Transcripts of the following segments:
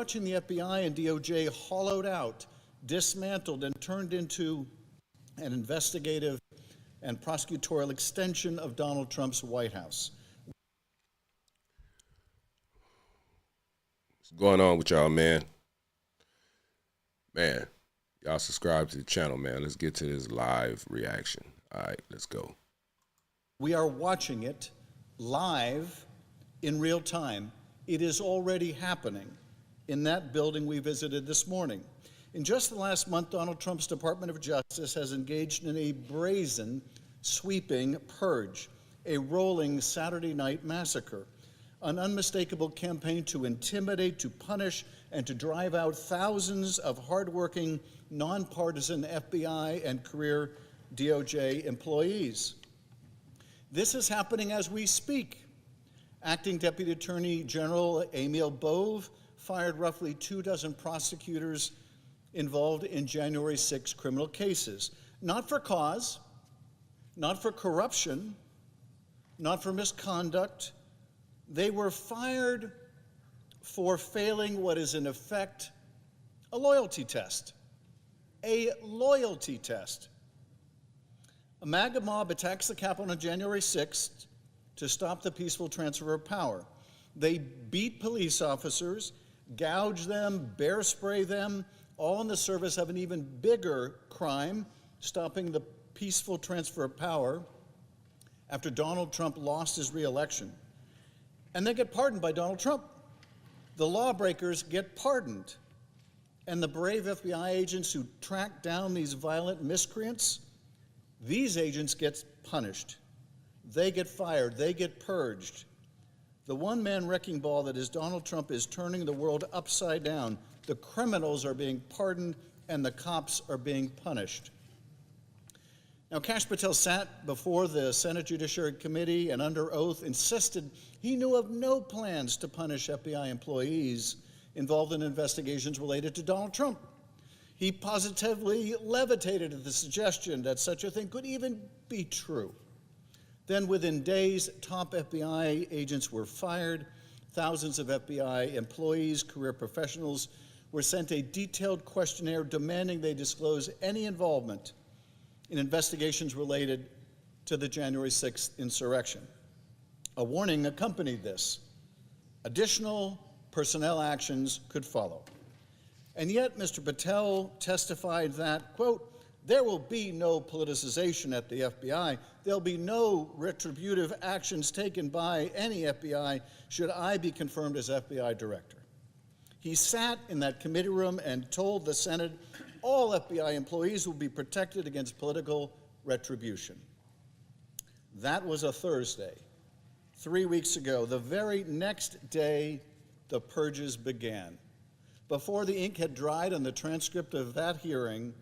watching the FBI and DOJ hollowed out, dismantled, and turned into an investigative and prosecutorial extension of Donald Trump's White House. What's going on with y'all, man? Man, y'all subscribe to the channel, man. Let's get to this live reaction. All right, let's go. We are watching it live in real time. It is already happening in that building we visited this morning. In just the last month, Donald Trump's Department of Justice has engaged in a brazen, sweeping purge, a rolling Saturday night massacre, an unmistakable campaign to intimidate, to punish, and to drive out thousands of hardworking, nonpartisan FBI and career DOJ employees. This is happening as we speak. Acting Deputy Attorney General Emil Bove fired roughly 24 prosecutors involved in January 6 criminal cases, not for cause, not for corruption, not for misconduct. They were fired for failing what is in effect a loyalty test. A loyalty test. A MAGA mob attacks the Capitol on January 6th to stop the peaceful transfer of power. They beat police officers, gouge them, bear spray them, all in the service of an even bigger crime, stopping the peaceful transfer of power after Donald Trump lost his re-election. And they get pardoned by Donald Trump. The lawbreakers get pardoned. And the brave FBI agents who track down these violent miscreants, these agents get punished. They get fired. They get purged. The one-man wrecking ball that is Donald Trump is turning the world upside down. The criminals are being pardoned, and the cops are being punished. Now, Kash Patel sat before the Senate Judiciary Committee and under oath insisted he knew of no plans to punish FBI employees involved in investigations related to Donald Trump. He positively levitated at the suggestion that such a thing could even be true. Then within days, top FBI agents were fired. Thousands of FBI employees, career professionals, were sent a detailed questionnaire demanding they disclose any involvement in investigations related to the January 6th insurrection. A warning accompanied this. Additional personnel actions could follow. And yet, Mr. Patel testified that, quote, there will be no politicization at the FBI. There'll be no retributive actions taken by any FBI should I be confirmed as FBI director. He sat in that committee room and told the Senate all FBI employees will be protected against political retribution. That was a Thursday. 3 weeks ago, the very next day, the purges began. Before the ink had dried on the transcript of that hearing,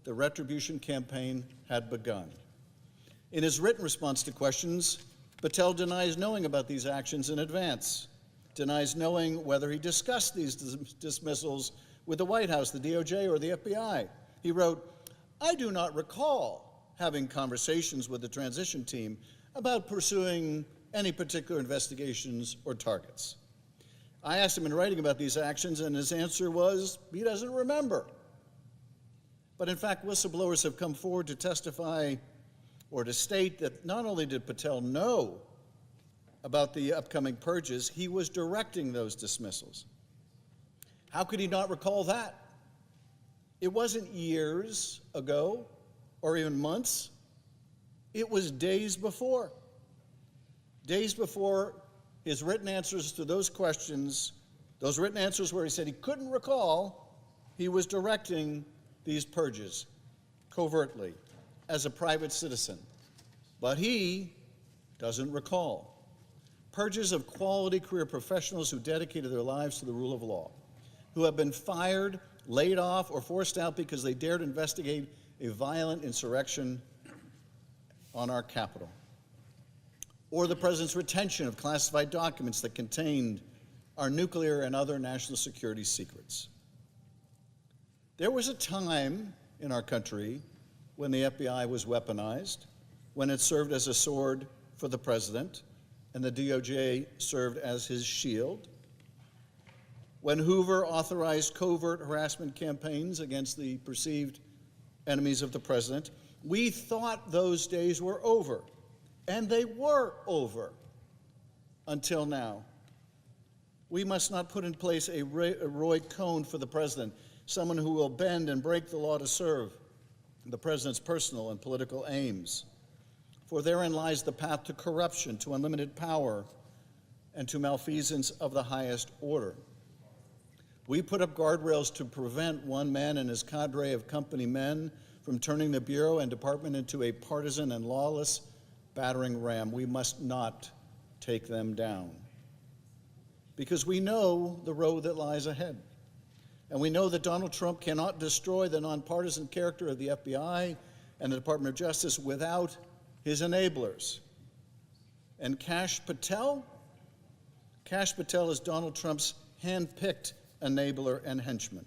the retribution campaign had begun. In his written response to questions, Patel denies knowing about these actions in advance, denies knowing whether he discussed these dismissals with the White House, the DOJ, or the FBI. He wrote, I do not recall having conversations with the transition team about pursuing any particular investigations or targets. I asked him in writing about these actions, and his answer was he doesn't remember. But in fact, whistleblowers have come forward to testify or to state that not only did Patel know about the upcoming purges, he was directing those dismissals. How could he not recall that? It wasn't years ago or even months. It was days before. Days before his written answers to those questions, those written answers where he said he couldn't recall, he was directing these purges covertly as a private citizen. But he doesn't recall. Purges of quality career professionals who dedicated their lives to the rule of law, who have been fired, laid off, or forced out because they dared investigate a violent insurrection on our Capitol. Or the president's retention of classified documents that contained our nuclear and other national security secrets. There was a time in our country when the FBI was weaponized, when it served as a sword for the president, and the DOJ served as his shield. when Hoover authorized covert harassment campaigns against the perceived enemies of the president, we thought those days were over, and they were over until now. We must not put in place a Roy Cohn for the president, someone who will bend and break the law to serve the president's personal and political aims. For therein lies the path to corruption, to unlimited power, and to malfeasance of the highest order. We put up guardrails to prevent one man and his cadre of company men from turning the Bureau and Department into a partisan and lawless battering ram. We must not take them down, because we know the road that lies ahead. And we know that Donald Trump cannot destroy the nonpartisan character of the FBI and the Department of Justice without his enablers. And Kash Patel is Donald Trump's hand-picked enabler and henchman.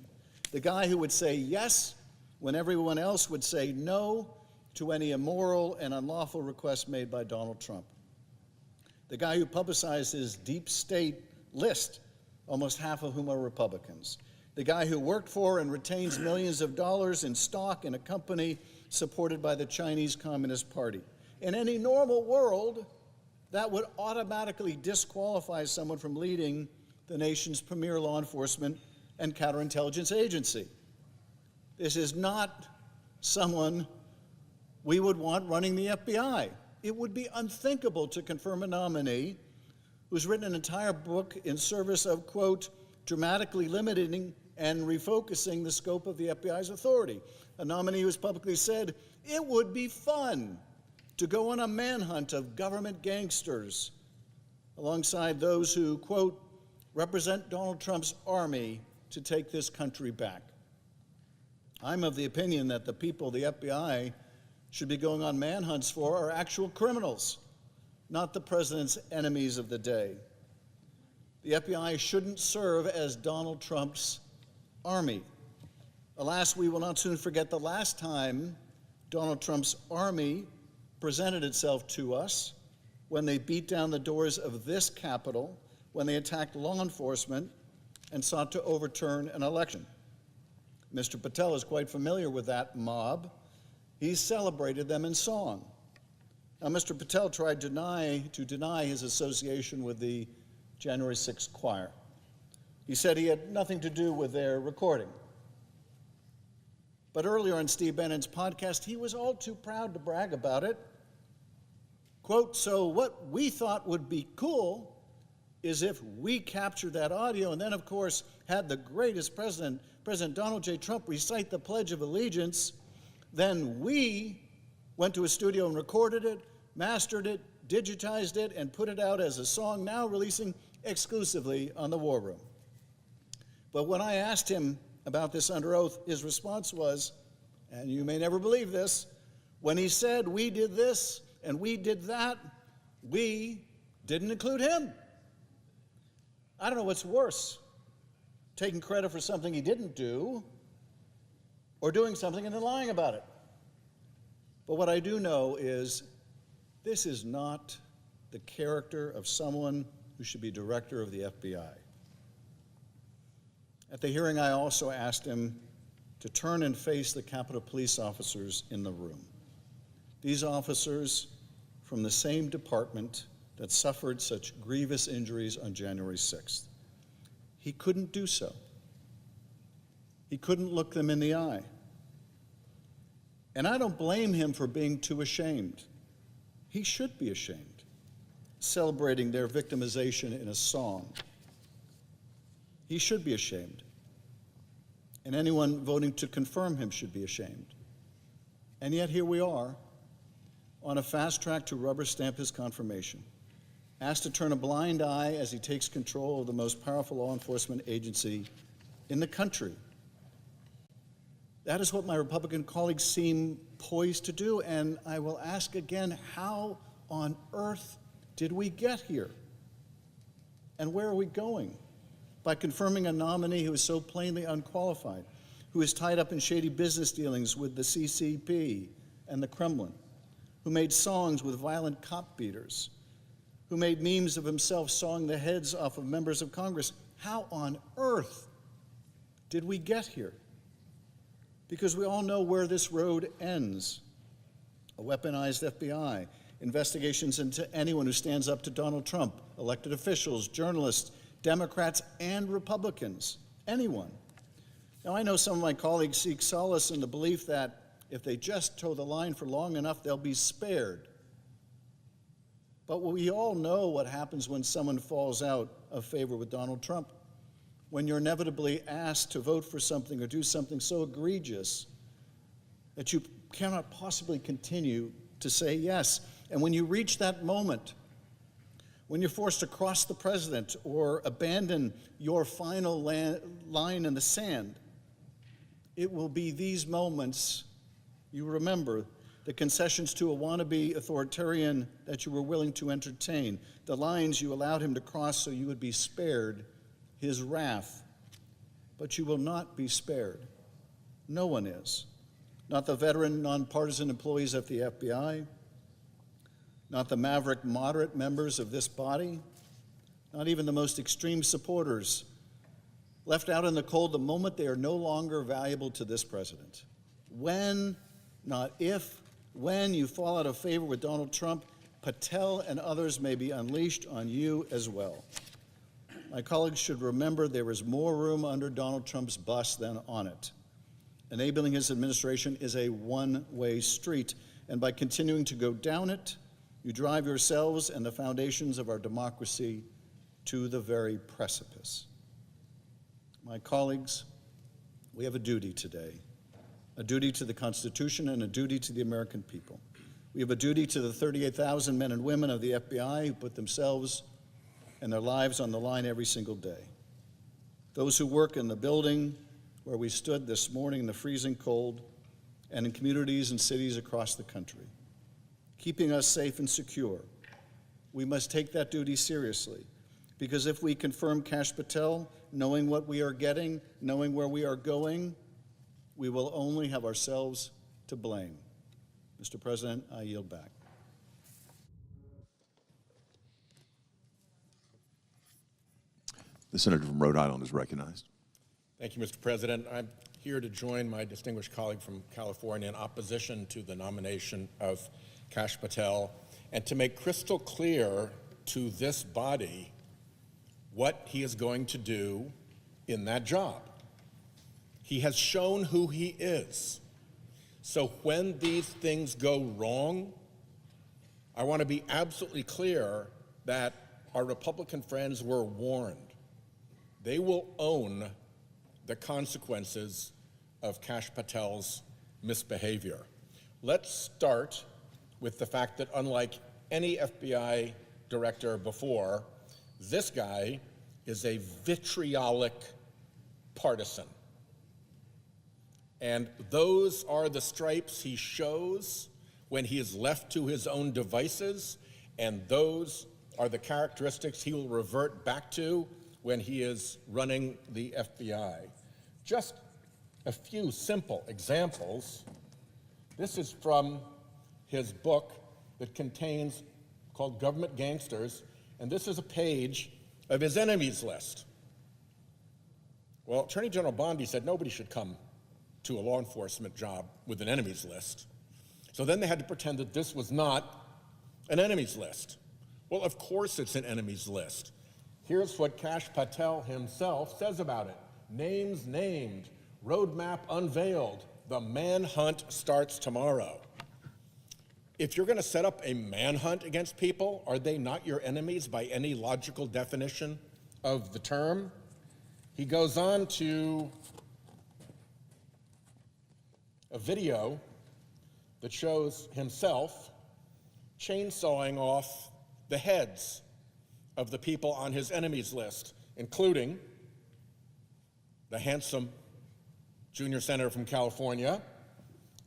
The guy who would say yes when everyone else would say no to any immoral and unlawful requests made by Donald Trump. The guy who publicized his deep state list, almost half of whom are Republicans. The guy who worked for and retains millions of dollars in stock in a company supported by the Chinese Communist Party. In any normal world, that would automatically disqualify someone from leading the nation's premier law enforcement and counterintelligence agency. This is not someone we would want running the FBI. It would be unthinkable to confirm a nominee who's written an entire book in service of, quote, dramatically limiting and refocusing the scope of the FBI's authority. A nominee who has publicly said, it would be fun to go on a manhunt of government gangsters alongside those who, quote, represent Donald Trump's army to take this country back. I'm of the opinion that the people the FBI should be going on manhunts for are actual criminals, not the president's enemies of the day. The FBI shouldn't serve as Donald Trump's army. Alas, we will not soon forget the last time Donald Trump's army presented itself to us, when they beat down the doors of this Capitol, when they attacked law enforcement and sought to overturn an election. Mr. Patel is quite familiar with that mob. He celebrated them in song. Now, Mr. Patel tried to deny his association with the January 6th choir. He said he had nothing to do with their recording. But earlier on Steve Bannon's podcast, he was all too proud to brag about it. Quote, so what we thought would be cool is if we captured that audio and then, of course, had the greatest president, President Donald J. Trump, recite the Pledge of Allegiance, then we went to a studio and recorded it, mastered it, digitized it, and put it out as a song, now releasing exclusively on the War Room. But when I asked him about this under oath, his response was, and you may never believe this, when he said we did this and we did that, we didn't include him. I don't know what's worse, taking credit for something he didn't do or doing something and then lying about it. But what I do know is this is not the character of someone who should be director of the FBI. At the hearing, I also asked him to turn and face the Capitol Police officers in the room. These officers from the same department that suffered such grievous injuries on January 6th. He couldn't do so. He couldn't look them in the eye. And I don't blame him for being too ashamed. He should be ashamed, celebrating their victimization in a song. He should be ashamed. And anyone voting to confirm him should be ashamed. And yet here we are, on a fast track to rubber stamp his confirmation, asked to turn a blind eye as he takes control of the most powerful law enforcement agency in the country. That is what my Republican colleagues seem poised to do, and I will ask again, how on earth did we get here? And where are we going? By confirming a nominee who is so plainly unqualified, who is tied up in shady business dealings with the CCP and the Kremlin, who made songs with violent cop beaters, who made memes of himself sawing the heads off of members of Congress. How on earth did we get here? Because we all know where this road ends. A weaponized FBI, investigations into anyone who stands up to Donald Trump, elected officials, journalists, Democrats, and Republicans, anyone. Now, I know some of my colleagues seek solace in the belief that if they just toe the line for long enough, they'll be spared. But we all know what happens when someone falls out of favor with Donald Trump, when you're inevitably asked to vote for something or do something so egregious that you cannot possibly continue to say yes. And when you reach that moment, when you're forced to cross the president or abandon your final line in the sand, it will be these moments you remember, the concessions to a wannabe authoritarian that you were willing to entertain, the lines you allowed him to cross so you would be spared his wrath. But you will not be spared. No one is. Not the veteran, nonpartisan employees at the FBI, not the maverick moderate members of this body, not even the most extreme supporters, left out in the cold the moment they are no longer valuable to this president. When, not if, when you fall out of favor with Donald Trump, Patel and others may be unleashed on you as well. My colleagues should remember there is more room under Donald Trump's bus than on it. Enabling his administration is a one-way street, and by continuing to go down it, you drive yourselves and the foundations of our democracy to the very precipice. My colleagues, we have a duty today, a duty to the Constitution and a duty to the American people. We have a duty to the 38,000 men and women of the FBI who put themselves and their lives on the line every single day. Those who work in the building where we stood this morning in the freezing cold and in communities and cities across the country, keeping us safe and secure. We must take that duty seriously, because if we confirm Kash Patel, knowing what we are getting, knowing where we are going, we will only have ourselves to blame. Mr. President, I yield back. The senator from Rhode Island is recognized. Thank you, Mr. President. I'm here to join my distinguished colleague from California in opposition to the nomination of Kash Patel and to make crystal clear to this body what he is going to do in that job. He has shown who he is. So when these things go wrong, I want to be absolutely clear that our Republican friends were warned. They will own the consequences of Kash Patel's misbehavior. Let's start with the fact that unlike any FBI director before, this guy is a vitriolic partisan. And those are the stripes he shows when he is left to his own devices, and those are the characteristics he will revert back to when he is running the FBI. Just a few simple examples. This is from his book that contains, called Government Gangsters, and this is a page of his enemies list. Well, Attorney General Bondi said nobody should come to a law enforcement job with an enemies list. So then they had to pretend that this was not an enemies list. Well, of course it's an enemies list. Here's what Kash Patel himself says about it. Names named, roadmap unveiled, the manhunt starts tomorrow. If you're going to set up a manhunt against people, are they not your enemies by any logical definition of the term? He goes on to a video that shows himself chainsawing off the heads of the people on his enemies list, including the handsome junior senator from California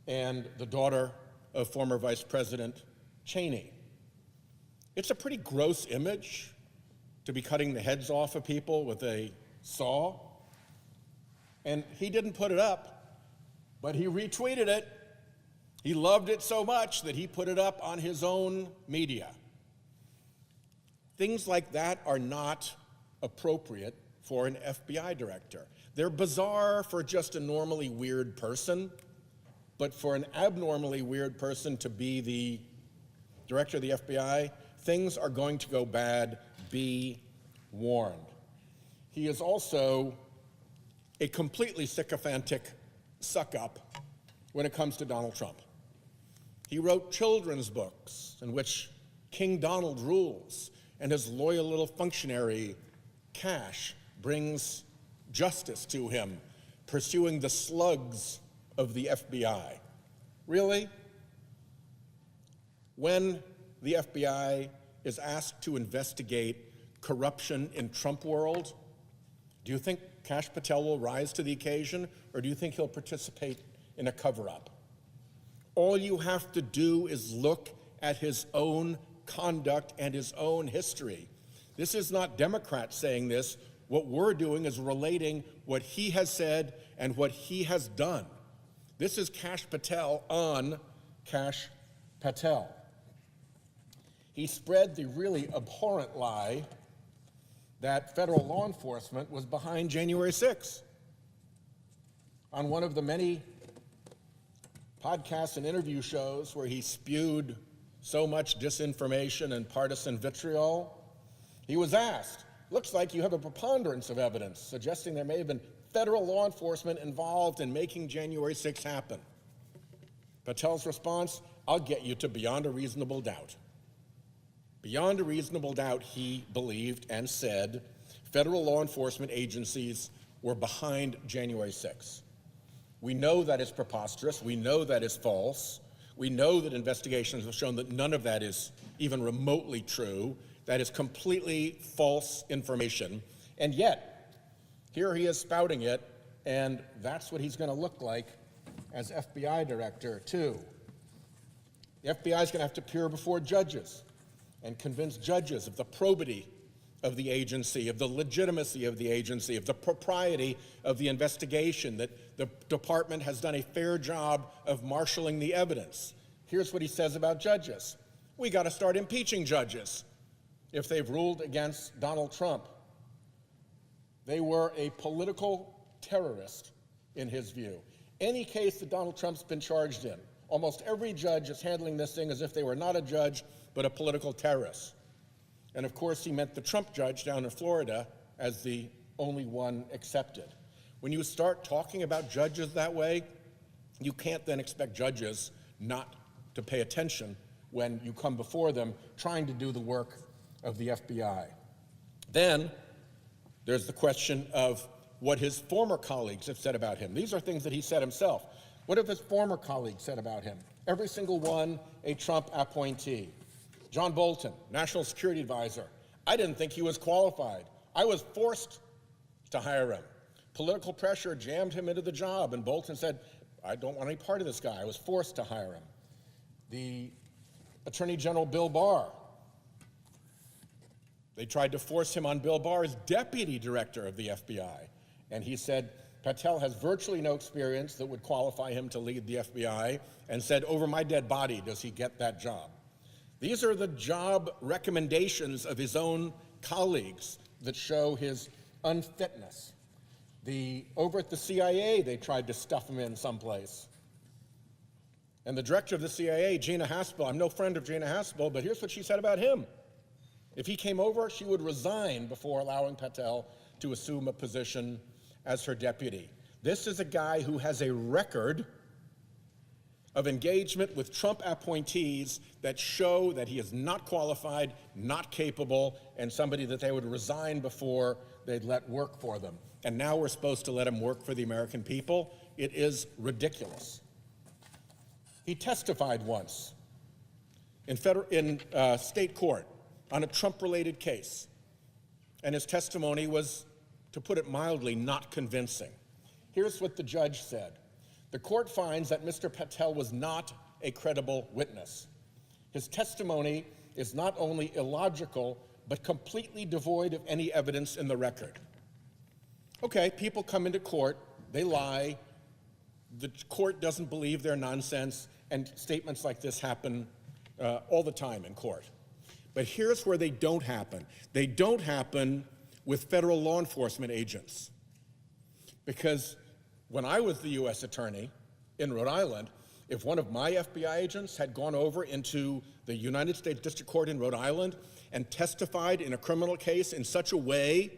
and the daughter of former Vice President Cheney. It's a pretty gross image to be cutting the heads off of people with a saw. And he didn't put it up, but he retweeted it. He loved it so much that he put it up on his own media. Things like that are not appropriate for an FBI director. They're bizarre for just a normally weird person, but for an abnormally weird person to be the director of the FBI, things are going to go bad. Be warned. He is also a completely sycophantic suck-up when it comes to Donald Trump. He wrote children's books in which King Donald rules, and his loyal little functionary, Kash, brings justice to him, pursuing the slugs of the FBI. Really? When the FBI is asked to investigate corruption in Trump world, do you think Kash Patel will rise to the occasion, or do you think he'll participate in a cover-up? All you have to do is look at his own conduct and his own history. This is not Democrats saying this. What we're doing is relating what he has said and what he has done. This is Kash Patel on Kash Patel. He spread the really abhorrent lie that federal law enforcement was behind January 6th. On one of the many podcasts and interview shows where he spewed so much disinformation and partisan vitriol, he was asked, looks like you have a preponderance of evidence suggesting there may have been federal law enforcement involved in making January 6th happen. Patel's response, I'll get you to beyond a reasonable doubt. Beyond a reasonable doubt, he believed and said federal law enforcement agencies were behind January 6th. We know that is preposterous. We know that is false. We know that investigations have shown that none of that is even remotely true. That is completely false information. And yet, here he is spouting it, and that's what he's going to look like as FBI director, too. The FBI is going to have to appear before judges and convince judges of the probity of the agency, of the legitimacy of the agency, of the propriety of the investigation, that the department has done a fair job of marshaling the evidence. Here's what he says about judges. We got to start impeaching judges if they've ruled against Donald Trump. They were a political terrorist, in his view. Any case that Donald Trump's been charged in, almost every judge is handling this thing as if they were not a judge, but a political terrorist. And of course, he meant the Trump judge down in Florida as the only one accepted. When you start talking about judges that way, you can't then expect judges not to pay attention when you come before them trying to do the work of the FBI. Then there's the question of what his former colleagues have said about him. These are things that he said himself. What have his former colleagues said about him? Every single one a Trump appointee. John Bolton, National Security Advisor. I didn't think he was qualified. I was forced to hire him. Political pressure jammed him into the job, and Bolton said, I don't want any part of this guy. I was forced to hire him. The Attorney General Bill Barr. They tried to force him on Bill Barr as deputy director of the FBI, and he said, Patel has virtually no experience that would qualify him to lead the FBI, and said, over my dead body does he get that job. These are the job recommendations of his own colleagues that show his unfitness. Over at the CIA, they tried to stuff him in someplace. And the director of the CIA, Gina Haspel, I'm no friend of Gina Haspel, but here's what she said about him. If he came over, she would resign before allowing Patel to assume a position as her deputy. This is a guy who has a record of engagement with Trump appointees that show that he is not qualified, not capable, and somebody that they would resign before they'd let work for them. And now we're supposed to let him work for the American people? It is ridiculous. He testified once in state court on a Trump-related case, and his testimony was, to put it mildly, not convincing. Here's what the judge said. The court finds that Mr. Patel was not a credible witness. His testimony is not only illogical, but completely devoid of any evidence in the record. Okay, people come into court, they lie, the court doesn't believe their nonsense, and statements like this happen all the time in court. But here's where they don't happen. They don't happen with federal law enforcement agents. Because when I was the U.S. attorney in Rhode Island, if one of my FBI agents had gone over into the United States District Court in Rhode Island and testified in a criminal case in such a way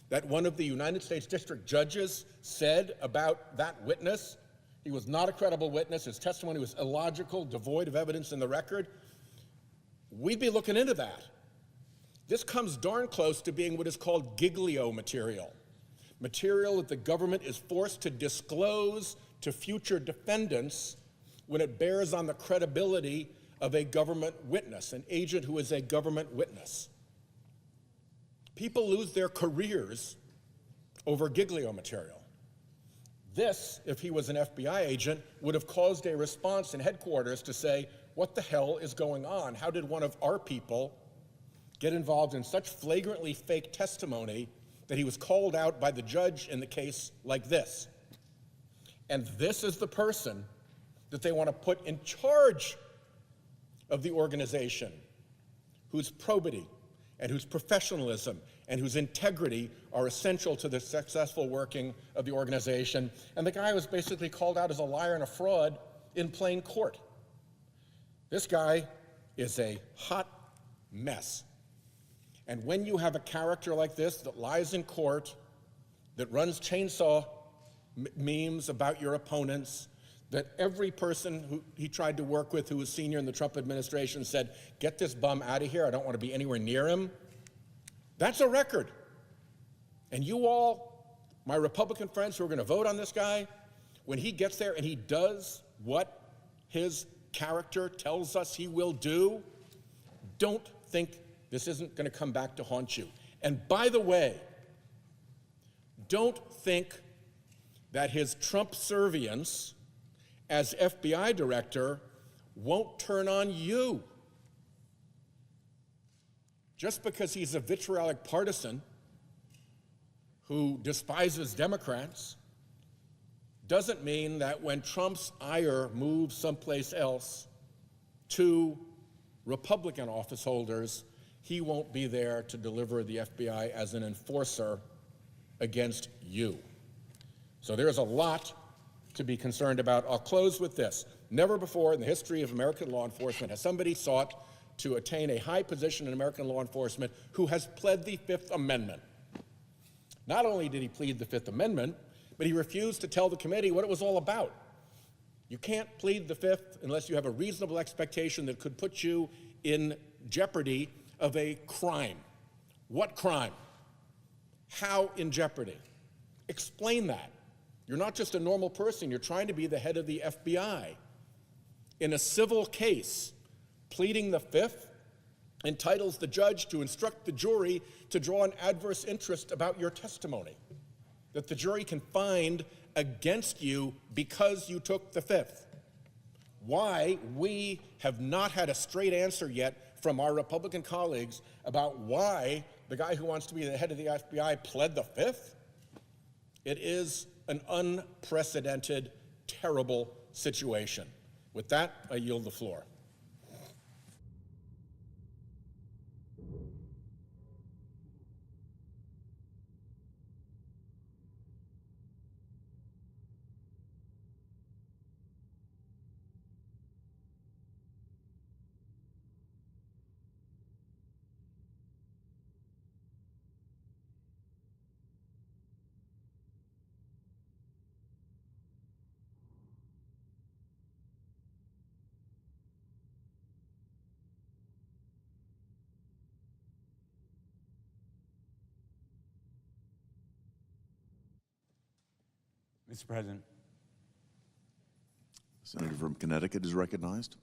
that one of the United States District judges said about that witness, he was not a credible witness, his testimony was illogical, devoid of evidence in the record, we'd be looking into that. This comes darn close to being what is called giglio material, material that the government is forced to disclose to future defendants when it bears on the credibility of a government witness, an agent who is a government witness. People lose their careers over giglio material. This, if he was an FBI agent, would have caused a response in headquarters to say, what the hell is going on? How did one of our people get involved in such flagrantly fake testimony that he was called out by the judge in the case like this? And this is the person that they want to put in charge of the organization, whose probity and whose professionalism and whose integrity are essential to the successful working of the organization. And the guy was basically called out as a liar and a fraud in plain court. This guy is a hot mess. And when you have a character like this that lies in court, that runs chainsaw memes about your opponents, that every person who he tried to work with who was senior in the Trump administration said, get this bum out of here, I don't want to be anywhere near him. That's a record. And you all, my Republican friends who are going to vote on this guy, when he gets there and he does what his character tells us he will do, don't think this isn't going to come back to haunt you. And by the way, don't think that his Trump servience as FBI director won't turn on you. Just because he's a vitriolic partisan who despises Democrats doesn't mean that when Trump's ire moves someplace else to Republican office holders, he won't be there to deliver the FBI as an enforcer against you. So there's a lot to be concerned about. I'll close with this. Never before in the history of American law enforcement has somebody sought to attain a high position in American law enforcement who has pled the Fifth Amendment. Not only did he plead the Fifth Amendment, but he refused to tell the committee what it was all about. You can't plead the Fifth unless you have a reasonable expectation that could put you in jeopardy of a crime. What crime? How in jeopardy? Explain that. You're not just a normal person, you're trying to be the head of the FBI. In a civil case, pleading the Fifth entitles the judge to instruct the jury to draw an adverse interest about your testimony, that the jury can find against you because you took the Fifth. Why we have not had a straight answer yet from our Republican colleagues about why the guy who wants to be the head of the FBI pled the Fifth? It is an unprecedented, terrible situation. With that, I yield the floor. Mr. President. Senator from Connecticut is recognized.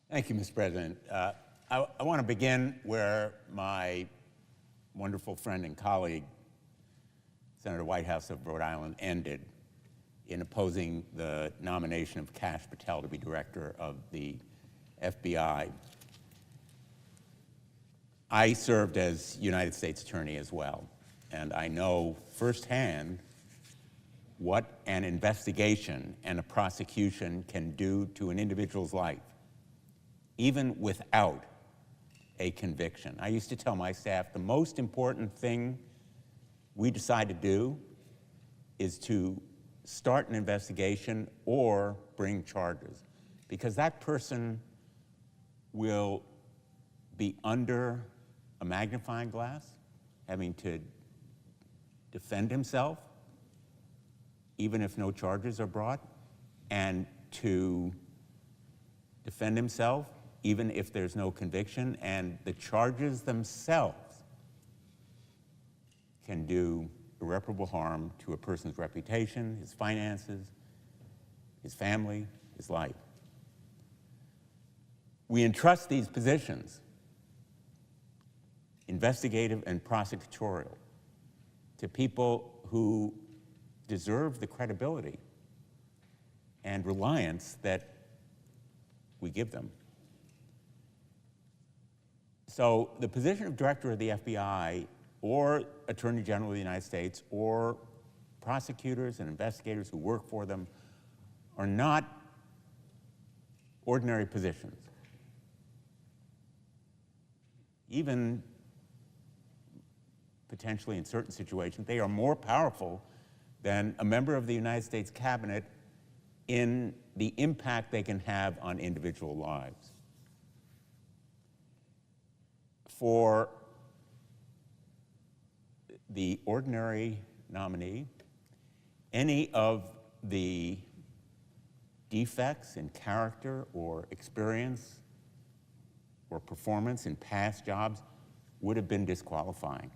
Thank you, Mr. President. I want to begin where my wonderful friend and colleague, Senator Whitehouse of Rhode Island, ended in opposing the nomination of Kash Patel to be director of the FBI. I served as United States Attorney as well, and I know firsthand what an investigation and a prosecution can do to an individual's life, even without a conviction. I used to tell my staff the most important thing we decide to do is to start an investigation or bring charges, because that person will be under a magnifying glass, having to defend himself, even if no charges are brought, and to defend himself even if there's no conviction, and the charges themselves can do irreparable harm to a person's reputation, his finances, his family, his life. We entrust these positions, investigative and prosecutorial, to people who deserve the credibility and reliance that we give them. So the position of director of the FBI or Attorney General of the United States or prosecutors and investigators who work for them are not ordinary positions. Even potentially in certain situations, they are more powerful than a member of the United States cabinet in the impact they can have on individual lives. For the ordinary nominee, any of the defects in character or experience or performance in past jobs would have been disqualifying.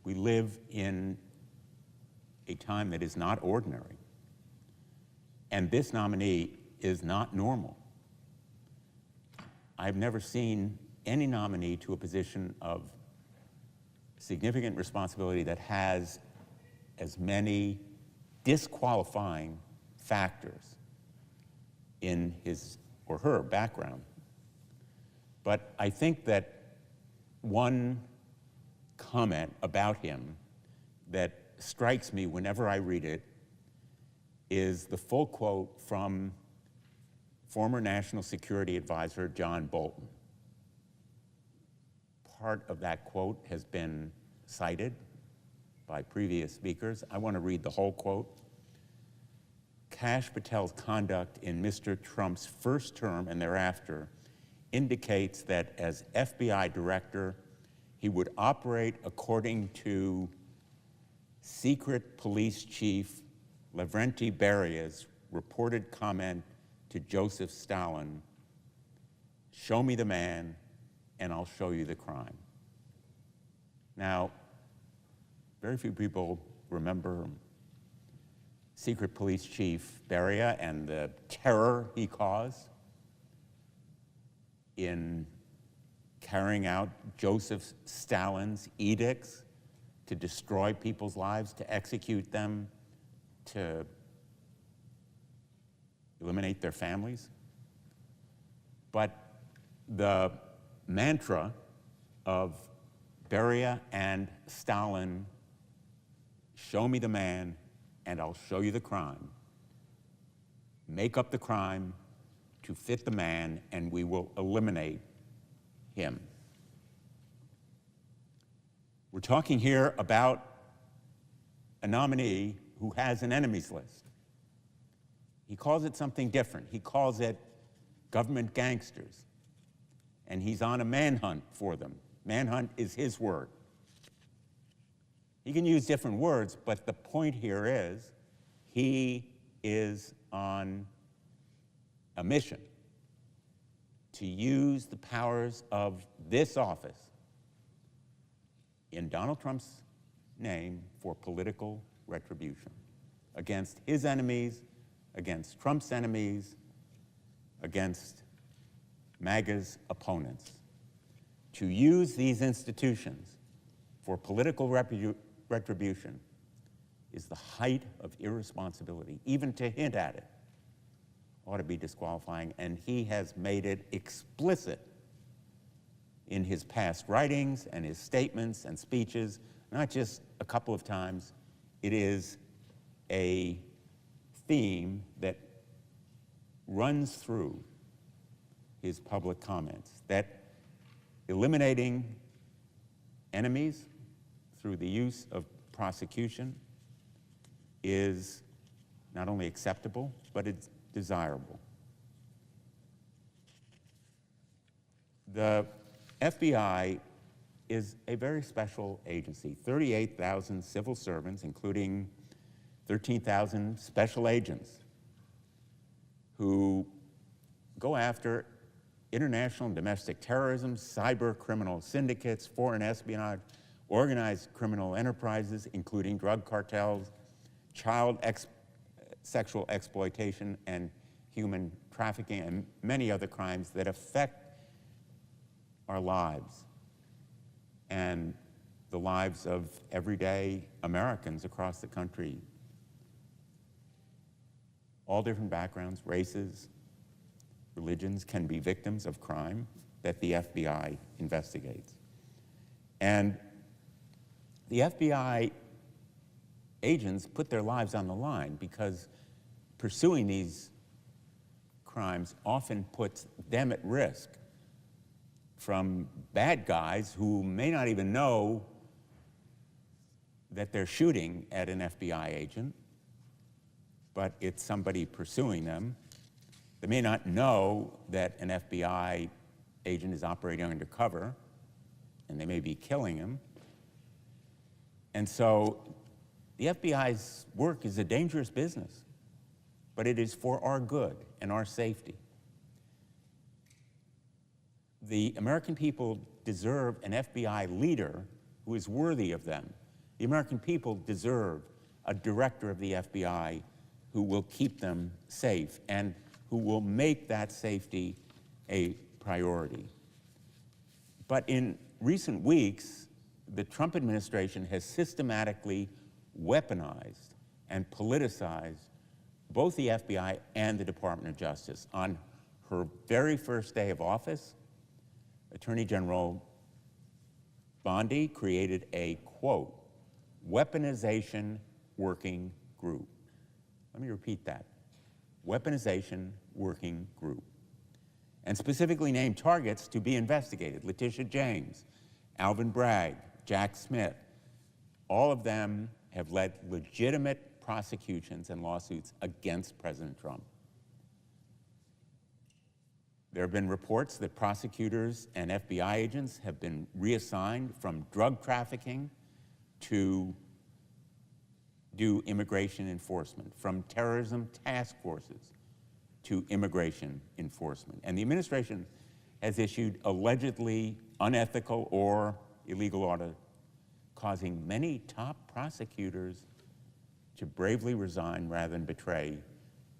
We live in a time that is not ordinary, and this nominee is not normal. I've never seen any nominee to a position of significant responsibility that has as many disqualifying factors in his or her background. But I think that one comment about him that strikes me whenever I read it is the full quote from former National Security Advisor John Bolton. Part of that quote has been cited by previous speakers. I want to read the whole quote. Kash Patel's conduct in Mr. Trump's first term and thereafter indicates that as FBI director, he would operate according to secret police chief Lavrenti Beria's reported comment to Joseph Stalin, "Show me the man, and I'll show you the crime." Now, very few people remember Secret Police Chief Beria and the terror he caused in carrying out Joseph Stalin's edicts to destroy people's lives, to execute them, to eliminate their families. But the mantra of Beria and Stalin, "Show me the man and I'll show you the crime. Make up the crime to fit the man and we will eliminate him." We're talking here about a nominee who has an enemies list. He calls it something different. He calls it government gangsters. And he's on a manhunt for them. Manhunt is his word. He can use different words, but the point here is he is on a mission to use the powers of this office in Donald Trump's name for political retribution against his enemies, against Trump's enemies, against MAGA's opponents. To use these institutions for political retribution is the height of irresponsibility. Even to hint at it ought to be disqualifying, and he has made it explicit in his past writings and his statements and speeches, not just a couple of times. It is a theme that runs through his public comments, that eliminating enemies through the use of prosecution is not only acceptable, but it's desirable. The FBI is a very special agency, 38,000 civil servants, including 13,000 special agents who go after international and domestic terrorism, cyber criminal syndicates, foreign espionage, organized criminal enterprises, including drug cartels, sexual exploitation, and human trafficking, and many other crimes that affect our lives and the lives of everyday Americans across the country. All different backgrounds, races, religions can be victims of crime that the FBI investigates. And the FBI agents put their lives on the line because pursuing these crimes often puts them at risk from bad guys who may not even know that they're shooting at an FBI agent, but it's somebody pursuing them. They may not know that an FBI agent is operating undercover, and they may be killing him. And so the FBI's work is a dangerous business, but it is for our good and our safety. The American people deserve an FBI leader who is worthy of them. The American people deserve a director of the FBI who will keep them safe and who will make that safety a priority. But in recent weeks, the Trump administration has systematically weaponized and politicized both the FBI and the Department of Justice. On her very first day of office, Attorney General Bondi created a, quote, weaponization working group. Let me repeat that. Weaponization working group. And specifically named targets to be investigated: Letitia James, Alvin Bragg, Jack Smith. All of them have led legitimate prosecutions and lawsuits against President Trump. There have been reports that prosecutors and FBI agents have been reassigned from drug trafficking to do immigration enforcement, from terrorism task forces to immigration enforcement. And the administration has issued allegedly unethical or illegal orders, causing many top prosecutors to bravely resign rather than betray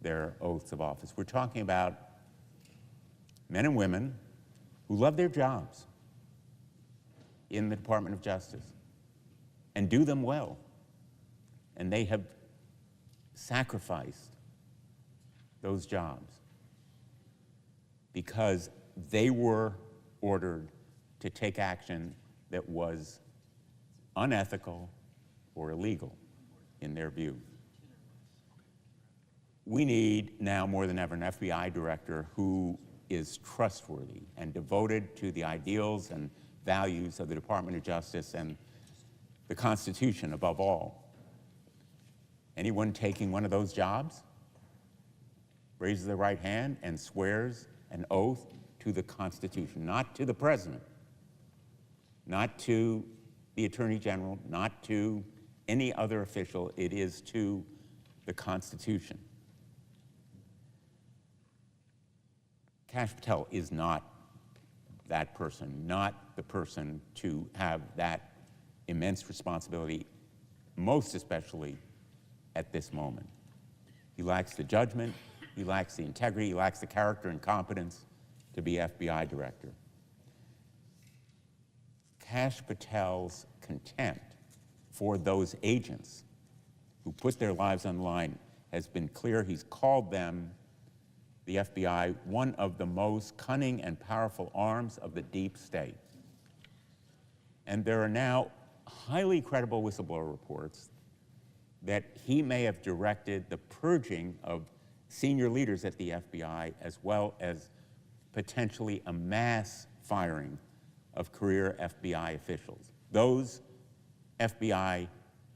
their oaths of office. We're talking about men and women who love their jobs in the Department of Justice and do them well. And they have sacrificed those jobs because they were ordered to take action that was unethical or illegal in their view. We need now more than ever an FBI director who is trustworthy and devoted to the ideals and values of the Department of Justice and the Constitution above all. Anyone taking one of those jobs raises their right hand and swears an oath to the Constitution, not to the President, not to the Attorney General, not to any other official. It is to the Constitution. Kash Patel is not that person, not the person to have that immense responsibility, most especially at this moment. He lacks the judgment, he lacks the integrity, he lacks the character and competence to be FBI director. Kash Patel's contempt for those agents who put their lives on the line has been clear. He's called them, the FBI, one of the most cunning and powerful arms of the deep state. And there are now highly credible whistleblower reports that he may have directed the purging of senior leaders at the FBI, as well as potentially a mass firing of career FBI officials. Those FBI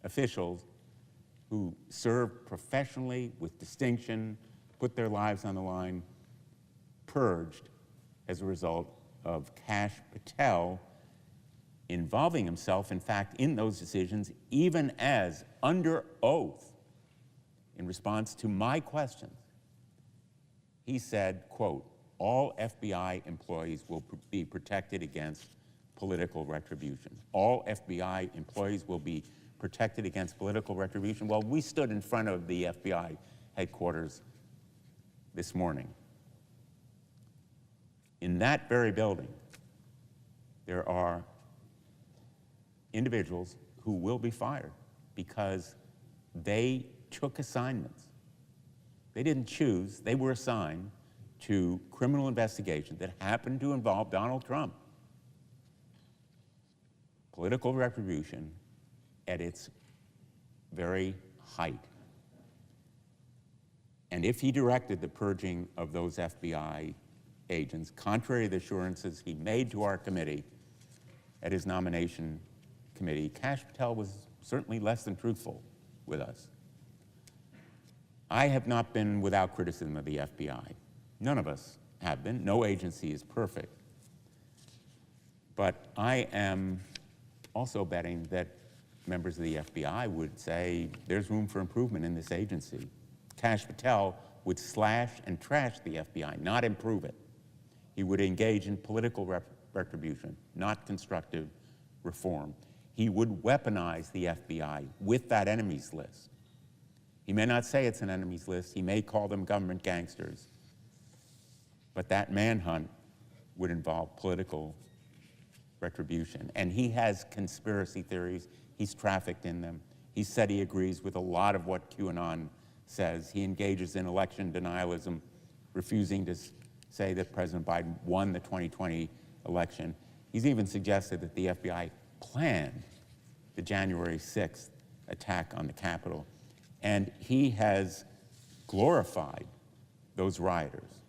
officials who served professionally with distinction, put their lives on the line, purged as a result of Kash Patel involving himself, in fact, in those decisions, even as under oath, in response to my questions, he said, quote, all FBI employees will be protected against political retribution. All FBI employees will be protected against political retribution. Well, we stood in front of the FBI headquarters this morning. In that very building, there are individuals who will be fired because they took assignments. They didn't choose, they were assigned to criminal investigations that happened to involve Donald Trump. Political retribution at its very height. And if he directed the purging of those FBI agents, contrary to the assurances he made to our committee at his nomination committee, Kash Patel was certainly less than truthful with us. I have not been without criticism of the FBI. None of us have been. No agency is perfect. But I am also betting that members of the FBI would say there's room for improvement in this agency. Kash Patel would slash and trash the FBI, not improve it. He would engage in political retribution, not constructive reform. He would weaponize the FBI with that enemies list. He may not say it's an enemies list. He may call them government gangsters. But that manhunt would involve political retribution. And he has conspiracy theories. He's trafficked in them. He said he agrees with a lot of what QAnon says. He engages in election denialism, refusing to say that President Biden won the 2020 election. He's even suggested that the FBI planned the January 6th attack on the Capitol. And he has glorified those rioters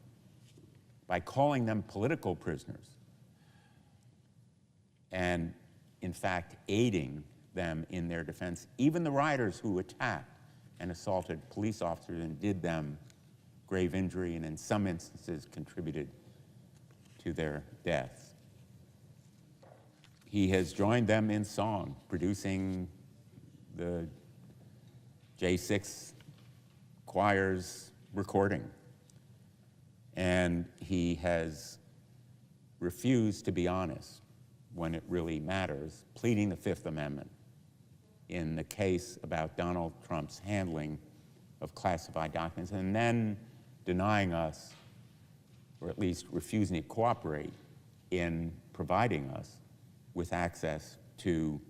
by calling them political prisoners and, in fact, aiding them in their defense. Even the rioters who attacked and assaulted police officers and did them grave injury and in some instances contributed to their deaths. He has joined them in song, producing the J6 choir's recording. And he has refused to be honest when it really matters, pleading the Fifth Amendment in the case about Donald Trump's handling of classified documents, and then denying us, or at least refusing to cooperate in providing us with access to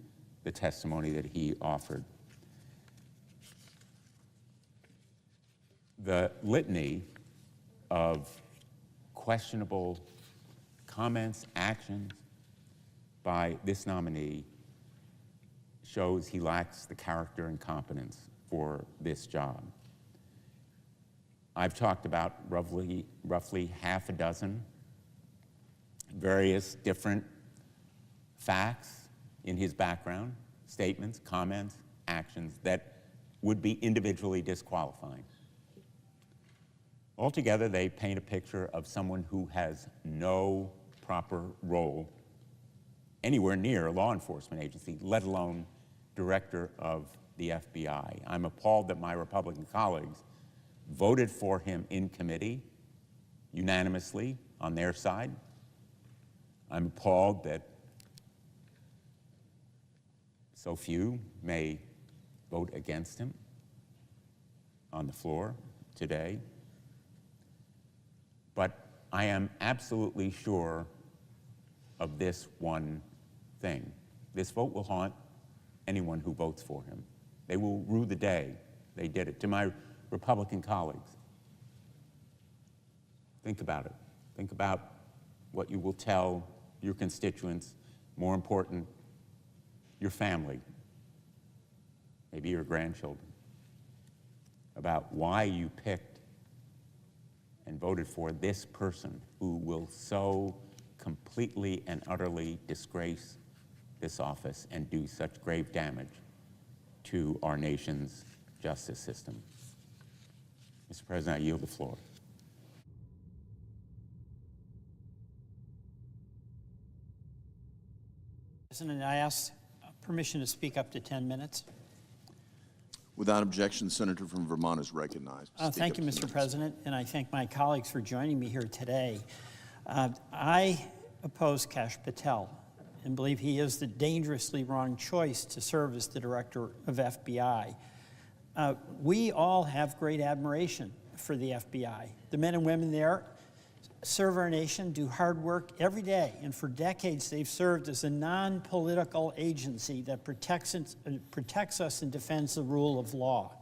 the testimony that he offered. The litany of questionable comments, actions by this nominee shows he lacks the character and competence for this job. I've talked about roughly half a dozen various different facts in his background, statements, comments, actions that would be individually disqualifying. Altogether, they paint a picture of someone who has no proper role anywhere near a law enforcement agency, let alone director of the FBI. I'm appalled that my Republican colleagues voted for him in committee unanimously on their side. I'm appalled that so few may vote against him on the floor today. But I am absolutely sure of this one thing. This vote will haunt anyone who votes for him. They will rue the day they did it. To my Republican colleagues, think about it. Think about what you will tell your constituents, more important, your family, maybe your grandchildren, about why you picked and voted for this person who will so completely and utterly disgrace this office and do such grave damage to our nation's justice system. Mr. President, I yield the floor. President, I ask permission to speak up to 10 minutes. Without objection, the senator from Vermont is recognized. Thank you, Mr. President, and I thank my colleagues for joining me here today. I oppose Kash Patel and believe he is the dangerously wrong choice to serve as the director of FBI. We all have great admiration for the FBI. The men and women there serve our nation, do hard work every day, and for decades they've served as a non-political agency that protects us and defends the rule of law.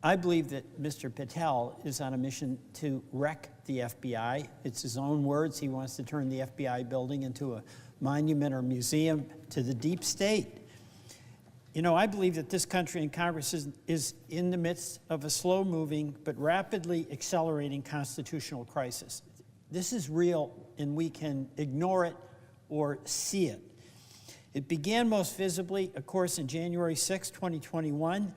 I believe that Mr. Patel is on a mission to wreck the FBI. It's his own words. He wants to turn the FBI building into a monument or museum to the deep state. You know, I believe that this country and Congress is in the midst of a slow-moving but rapidly accelerating constitutional crisis. This is real, and we can ignore it or see it. It began most visibly, of course, in January 6, 2021,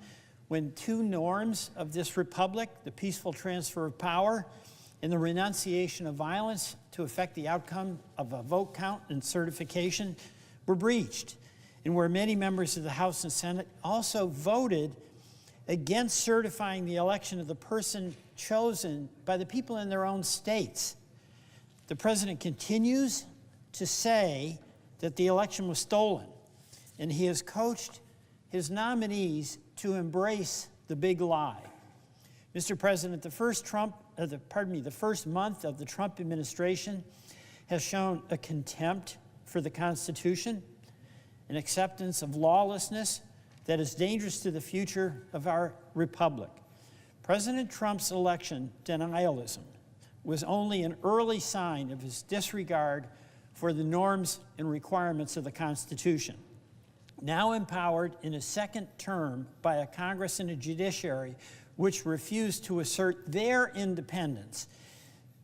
when two norms of this republic, the peaceful transfer of power and the renunciation of violence to affect the outcome of a vote count and certification, were breached, and where many members of the House and Senate also voted against certifying the election of the person chosen by the people in their own states. The president continues to say that the election was stolen, and he has coached his nominees to embrace the big lie. Mr. President, the first month of the Trump administration has shown a contempt for the Constitution, an acceptance of lawlessness that is dangerous to the future of our republic. President Trump's election denialism was only an early sign of his disregard for the norms and requirements of the Constitution. Now empowered in a second term by a Congress and a judiciary which refused to assert their independence,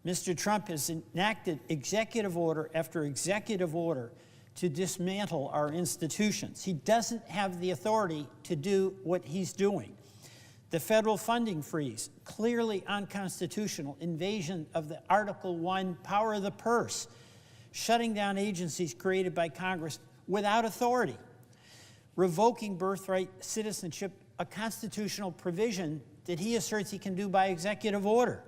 Mr. Trump has enacted executive order after executive order to dismantle our institutions. He doesn't have the authority to do what he's doing. The federal funding freeze, clearly unconstitutional, invasion of the Article I power of the purse, shutting down agencies created by Congress without authority, revoking birthright citizenship, a constitutional provision that he asserts he can do by executive order,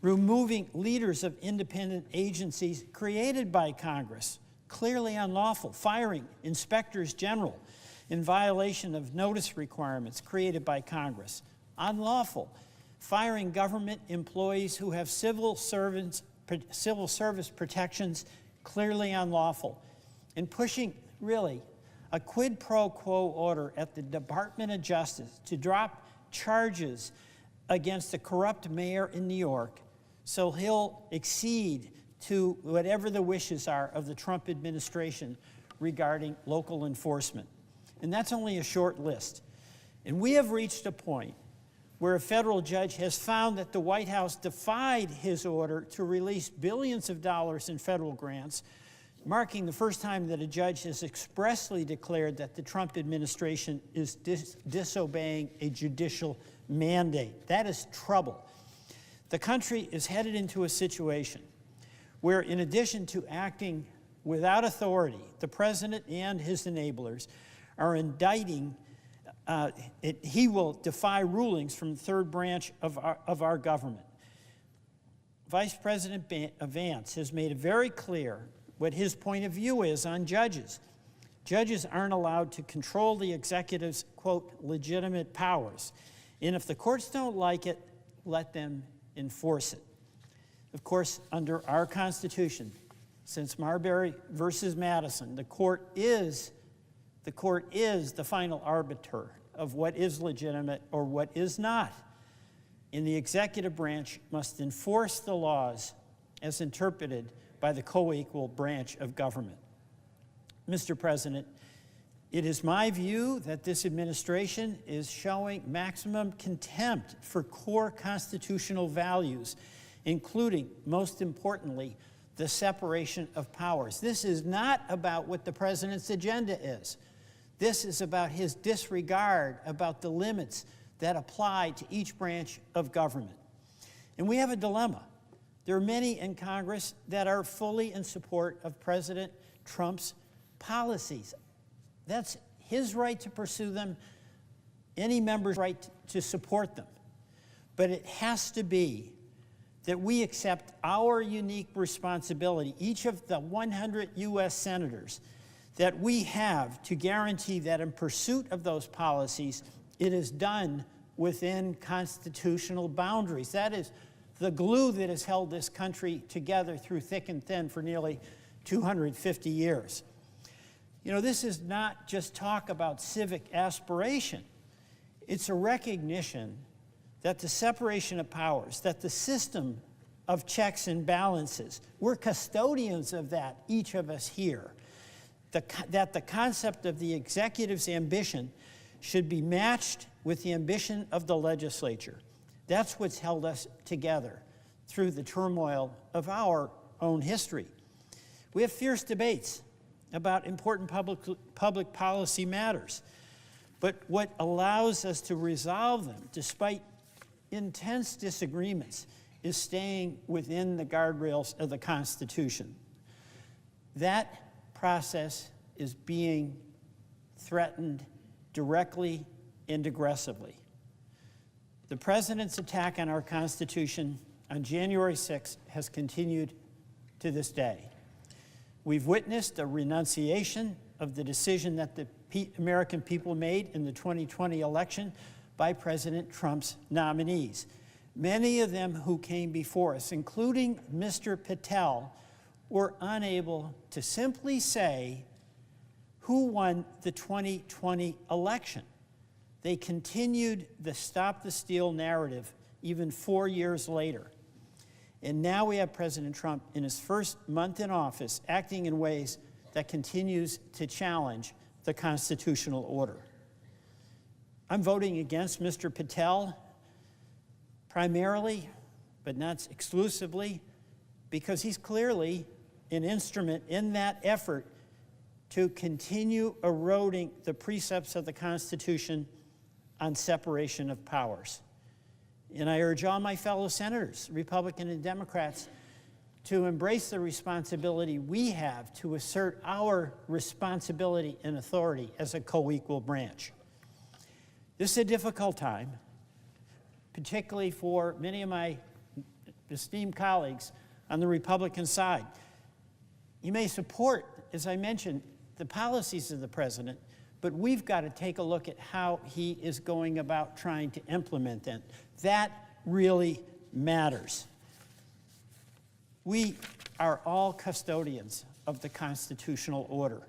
removing leaders of independent agencies created by Congress, clearly unlawful, firing inspectors general in violation of notice requirements created by Congress, unlawful, firing government employees who have civil service protections, clearly unlawful, and pushing, really, a quid pro quo order at the Department of Justice to drop charges against a corrupt mayor in New York so he'll accede to whatever the wishes are of the Trump administration regarding local enforcement. And that's only a short list. And we have reached a point where a federal judge has found that the White House defied his order to release billions of dollars in federal grants, marking the first time that a judge has expressly declared that the Trump administration is disobeying a judicial mandate. That is trouble. The country is headed into a situation where, in addition to acting without authority, the president and his enablers are indicting, he will defy rulings from the third branch of our government. Vice President Vance has made it very clear what his point of view is on judges. Judges aren't allowed to control the executive's, quote, legitimate powers. And if the courts don't like it, let them enforce it. Of course, under our Constitution, since Marbury versus Madison, the court is the final arbiter of what is legitimate or what is not. And the executive branch must enforce the laws as interpreted by the co-equal branch of government. Mr. President, it is my view that this administration is showing maximum contempt for core constitutional values, including, most importantly, the separation of powers. This is not about what the president's agenda is. This is about his disregard about the limits that apply to each branch of government. And we have a dilemma. There are many in Congress that are fully in support of President Trump's policies. That's his right to pursue them, any member's right to support them. But it has to be that we accept our unique responsibility, each of the 100 U.S. senators, that we have to guarantee that in pursuit of those policies, it is done within constitutional boundaries. That is the glue that has held this country together through thick and thin for nearly 250 years. You know, this is not just talk about civic aspiration. It's a recognition that the separation of powers, that the system of checks and balances, we're custodians of that, each of us here. That the concept of the executive's ambition should be matched with the ambition of the legislature. That's what's held us together through the turmoil of our own history. We have fierce debates about important public policy matters, but what allows us to resolve them, despite intense disagreements, is staying within the guardrails of the Constitution. That process is being threatened directly and aggressively. The president's attack on our Constitution on January 6th has continued to this day. We've witnessed a renunciation of the decision that the American people made in the 2020 election by President Trump's nominees. Many of them who came before us, including Mr. Patel, were unable to simply say who won the 2020 election. They continued the Stop the Steal narrative even 4 years later. And now we have President Trump in his first month in office acting in ways that continues to challenge the constitutional order. I'm voting against Mr. Patel primarily, but not exclusively, because he's clearly an instrument in that effort to continue eroding the precepts of the Constitution on separation of powers. And I urge all my fellow senators, Republican and Democrats, to embrace the responsibility we have to assert our responsibility and authority as a co-equal branch. This is a difficult time, particularly for many of my esteemed colleagues on the Republican side. You may support, as I mentioned, the policies of the president, but we've got to take a look at how he is going about trying to implement them. That really matters. We are all custodians of the constitutional order.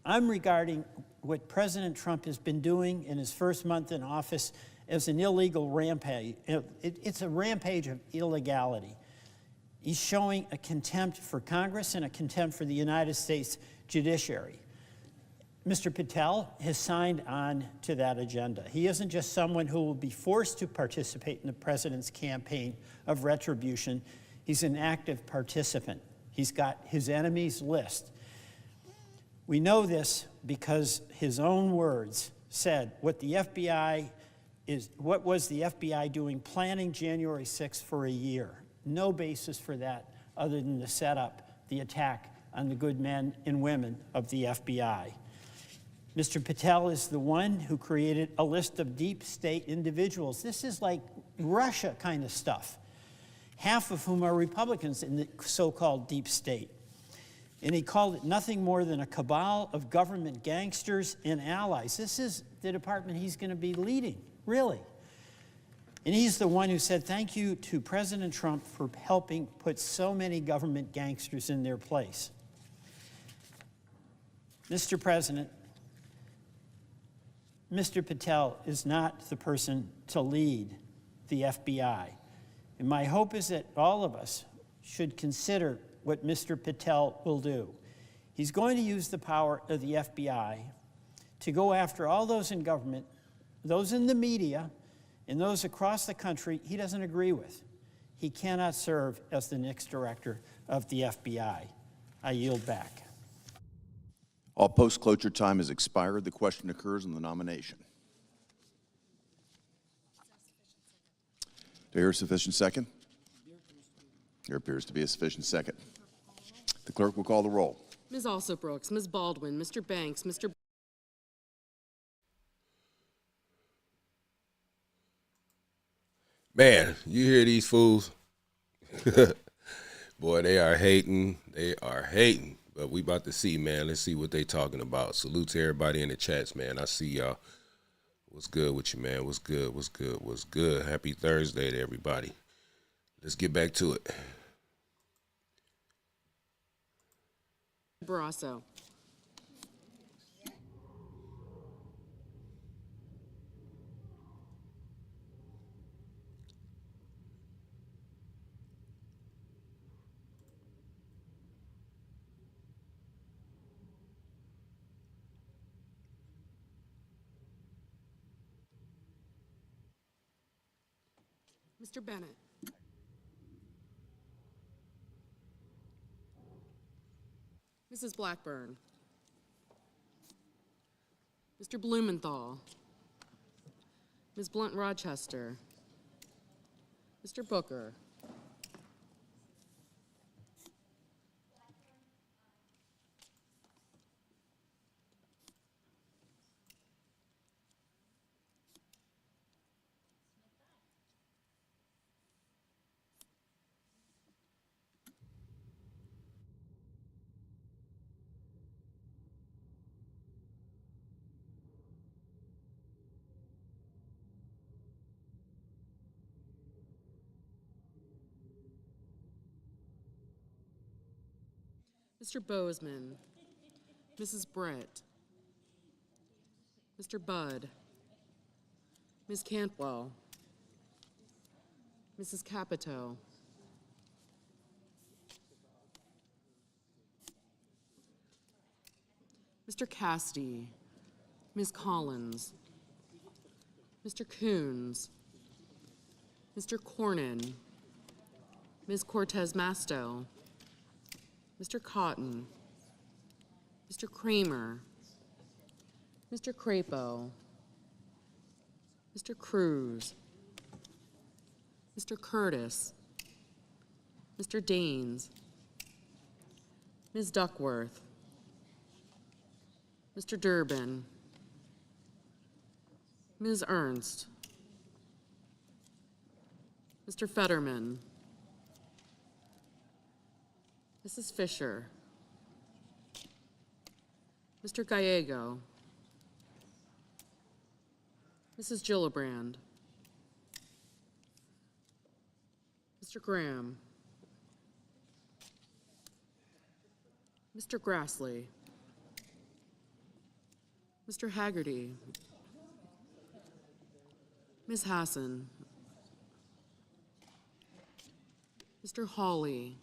I'm regarding what President Trump has been doing in his first month in office as an illegal rampage. It's a rampage of illegality. He's showing a contempt for Congress and a contempt for the United States judiciary. Mr. Patel has signed on to that agenda. He isn't just someone who will be forced to participate in the president's campaign of retribution. He's an active participant. He's got his enemies list. We know this because his own words said what was the FBI doing planning January 6th for a year? No basis for that other than to set up the attack on the good men and women of the FBI. Mr. Patel is the one who created a list of deep state individuals. This is like Russia kind of stuff, half of whom are Republicans in the so-called deep state. And he called it nothing more than a cabal of government gangsters and allies. This is the department he's going to be leading, really. And he's the one who said, thank you to President Trump for helping put so many government gangsters in their place. Mr. President, Mr. Patel is not the person to lead the FBI. And my hope is that all of us should consider what Mr. Patel will do. He's going to use the power of the FBI to go after all those in government, those in the media, and those across the country he doesn't agree with. He cannot serve as the next director of the FBI. I yield back. All post-cloture time has expired. The question occurs on the nomination. Do I hear a sufficient second? There appears to be a sufficient second. The clerk will call the roll. Ms. Alsobrooks, Ms. Baldwin, Mr. Banks, Mr. Man, you hear these fools? Boy, they are hating. They are hating. But we about to see, man. Let's see what they talking about. Salute to everybody in the chats, man. I see y'all. What's good with you, man? What's good? What's good? What's good? Happy Thursday to everybody. Let's get back to it. Barrasso. Mr. Bennett. Mrs. Blackburn. Mr. Blumenthal. Ms. Blunt-Rochester. Mr. Booker. Mr. Bozeman, Mrs. Brett, Mr. Budd, Ms. Cantwell, Mrs. Capito, Mr. Castee, Ms. Collins, Mr. Coons, Mr. Cornyn, Ms. Cortez Masto, Mr. Cotton, Mr. Kramer, Mr. Crapo, Mr. Cruz, Mr. Curtis, Mr. Daines, Ms. Duckworth, Mr. Durbin, Ms. Ernst, Mr. Fetterman, Mrs. Fisher, Mr. Gallego, Mrs. Gillibrand, Mr. Graham, Mr. Grassley, Mr. Haggerty, Ms. Hassan, Mr. Hawley,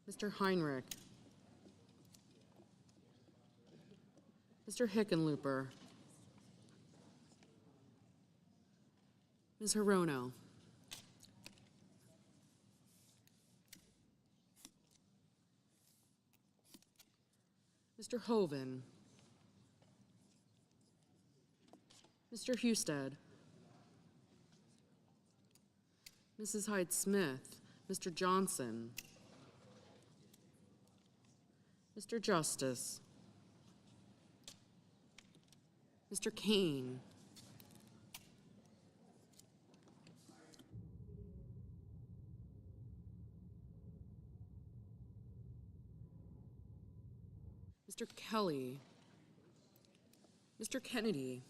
Mr. Heinrich, Mr. Hickenlooper, Ms. Hirono, Mr. Hoven, Mr. Husted, Mrs. Hyde-Smith, Mr. Johnson, Mr. Justice, Mr. Kane, Mr. Kelly, Mr. Kennedy,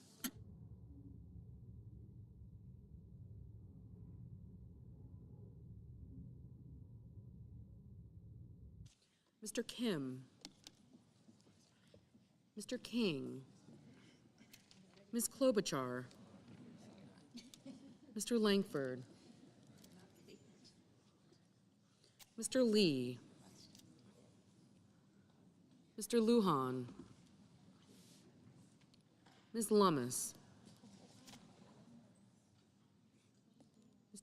Mr. Kim, Mr. King, Ms. Klobuchar, Mr. Langford, Mr. Lee, Mr. Lujan, Ms. Lummis,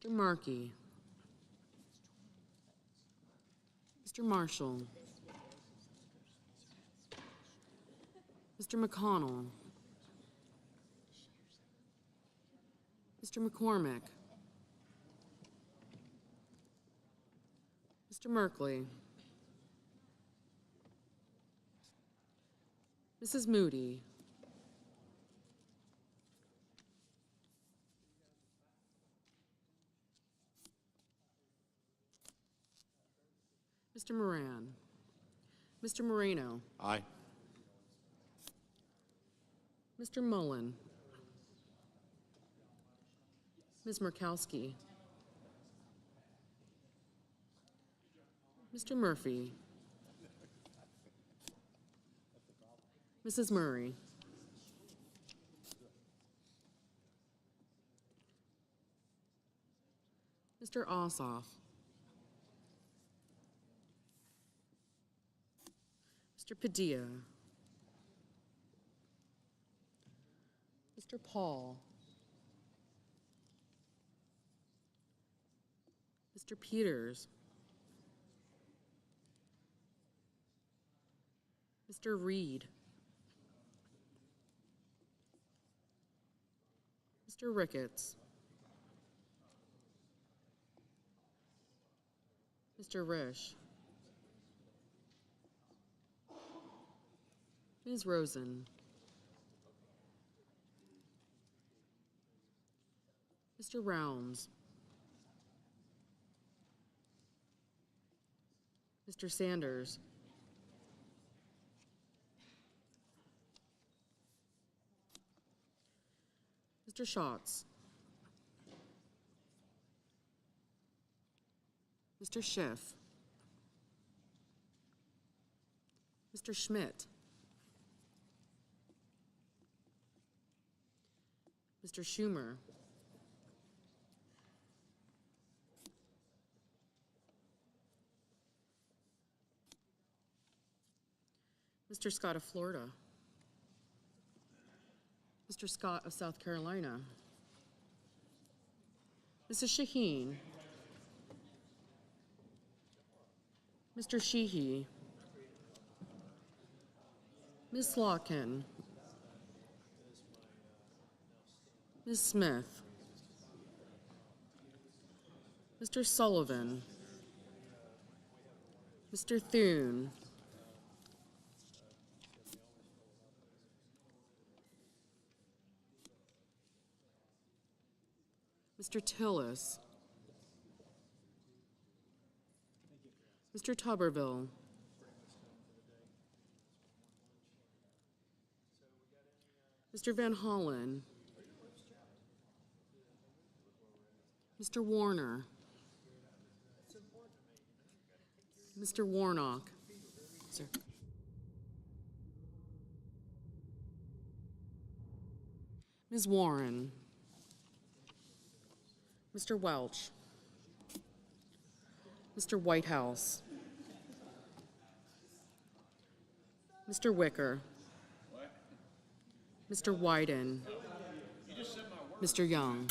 Mr. Markey. Mr. Marshall. Mr. McConnell. Mr. McCormick. Mr. Merkley. Mrs. Moody. Mr. Moran. Mr. Moreno. Aye. Mr. Mullen. Ms. Murkowski. Mr. Murphy. Mrs. Murray. Mr. Ossoff. Mr. Padilla. Mr. Paul. Mr. Peters. Mr. Reed. Mr. Ricketts. Mr. Risch. Ms. Rosen. Mr. Rounds. Mr. Sanders. Mr. Schatz. Mr. Schiff. Mr. Schmidt. Mr. Schumer. Mr. Scott of Florida. Mr. Scott of South Carolina. Mrs. Shaheen. Mr. Sheehy. Ms. Slotkin. Ms. Smith. Mr. Sullivan. Mr. Thune. Mr. Tillis. Mr. Tuberville. Mr. Van Hollen. Mr. Warner. Mr. Warnock. Sir. Ms. Warren. Mr. Welch. Mr. Whitehouse. Mr. Wicker. Mr. Wyden. Mr. Young.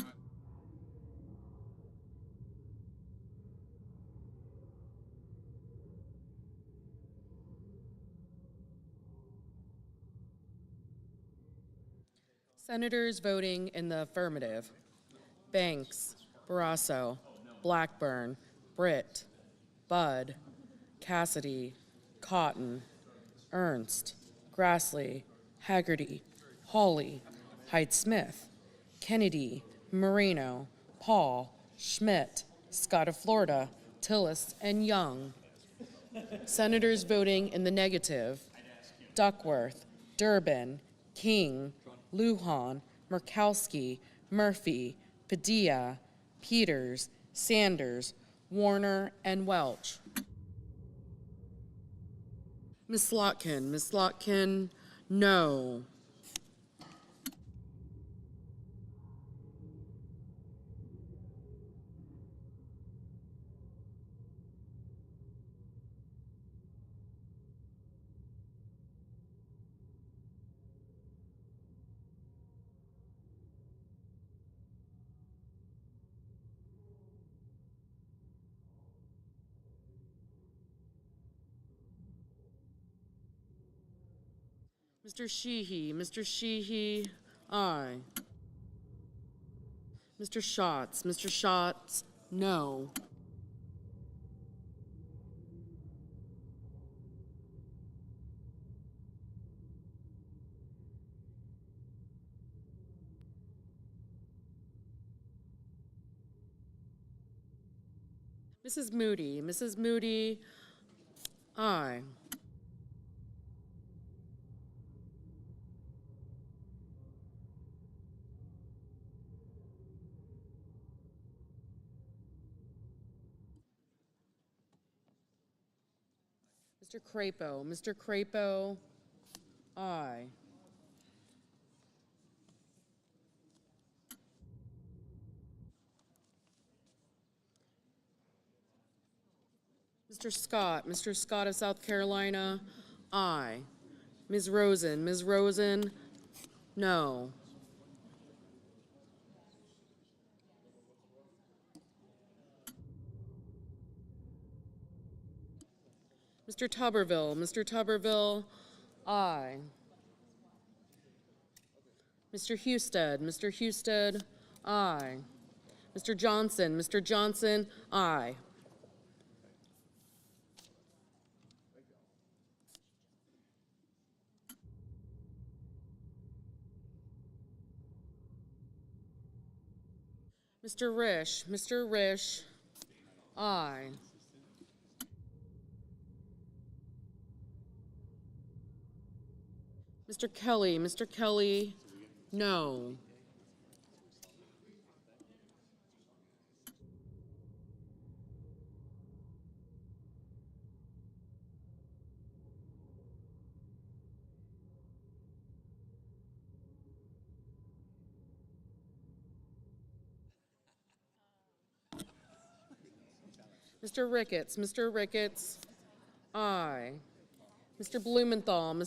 Senators voting in the affirmative: Banks, Barrasso, Blackburn, Britt, Budd, Cassidy, Cotton, Ernst, Grassley, Haggerty, Hawley, Hyde-Smith, Kennedy, Moreno, Paul, Schmidt, Scott of Florida, Tillis, and Young. Senators voting in the negative: Duckworth, Durbin, King, Lujan, Murkowski, Murphy, Padilla, Peters, Sanders, Warner, and Welch. Ms. Slotkin. Ms. Slotkin, no. Mr. Sheehy, aye. Mr. Schatz, no. Mrs. Moody, aye. Mr. Crapo, aye. Mr. Scott of South Carolina, aye. Ms. Rosen, no. Mr. Tuberville, aye. Mr. Husted, aye. Mr. Johnson, aye. Mr. Risch, aye. Mr. Kelly, no. Mr. Ricketts, aye. Mr. Blumenthal, no.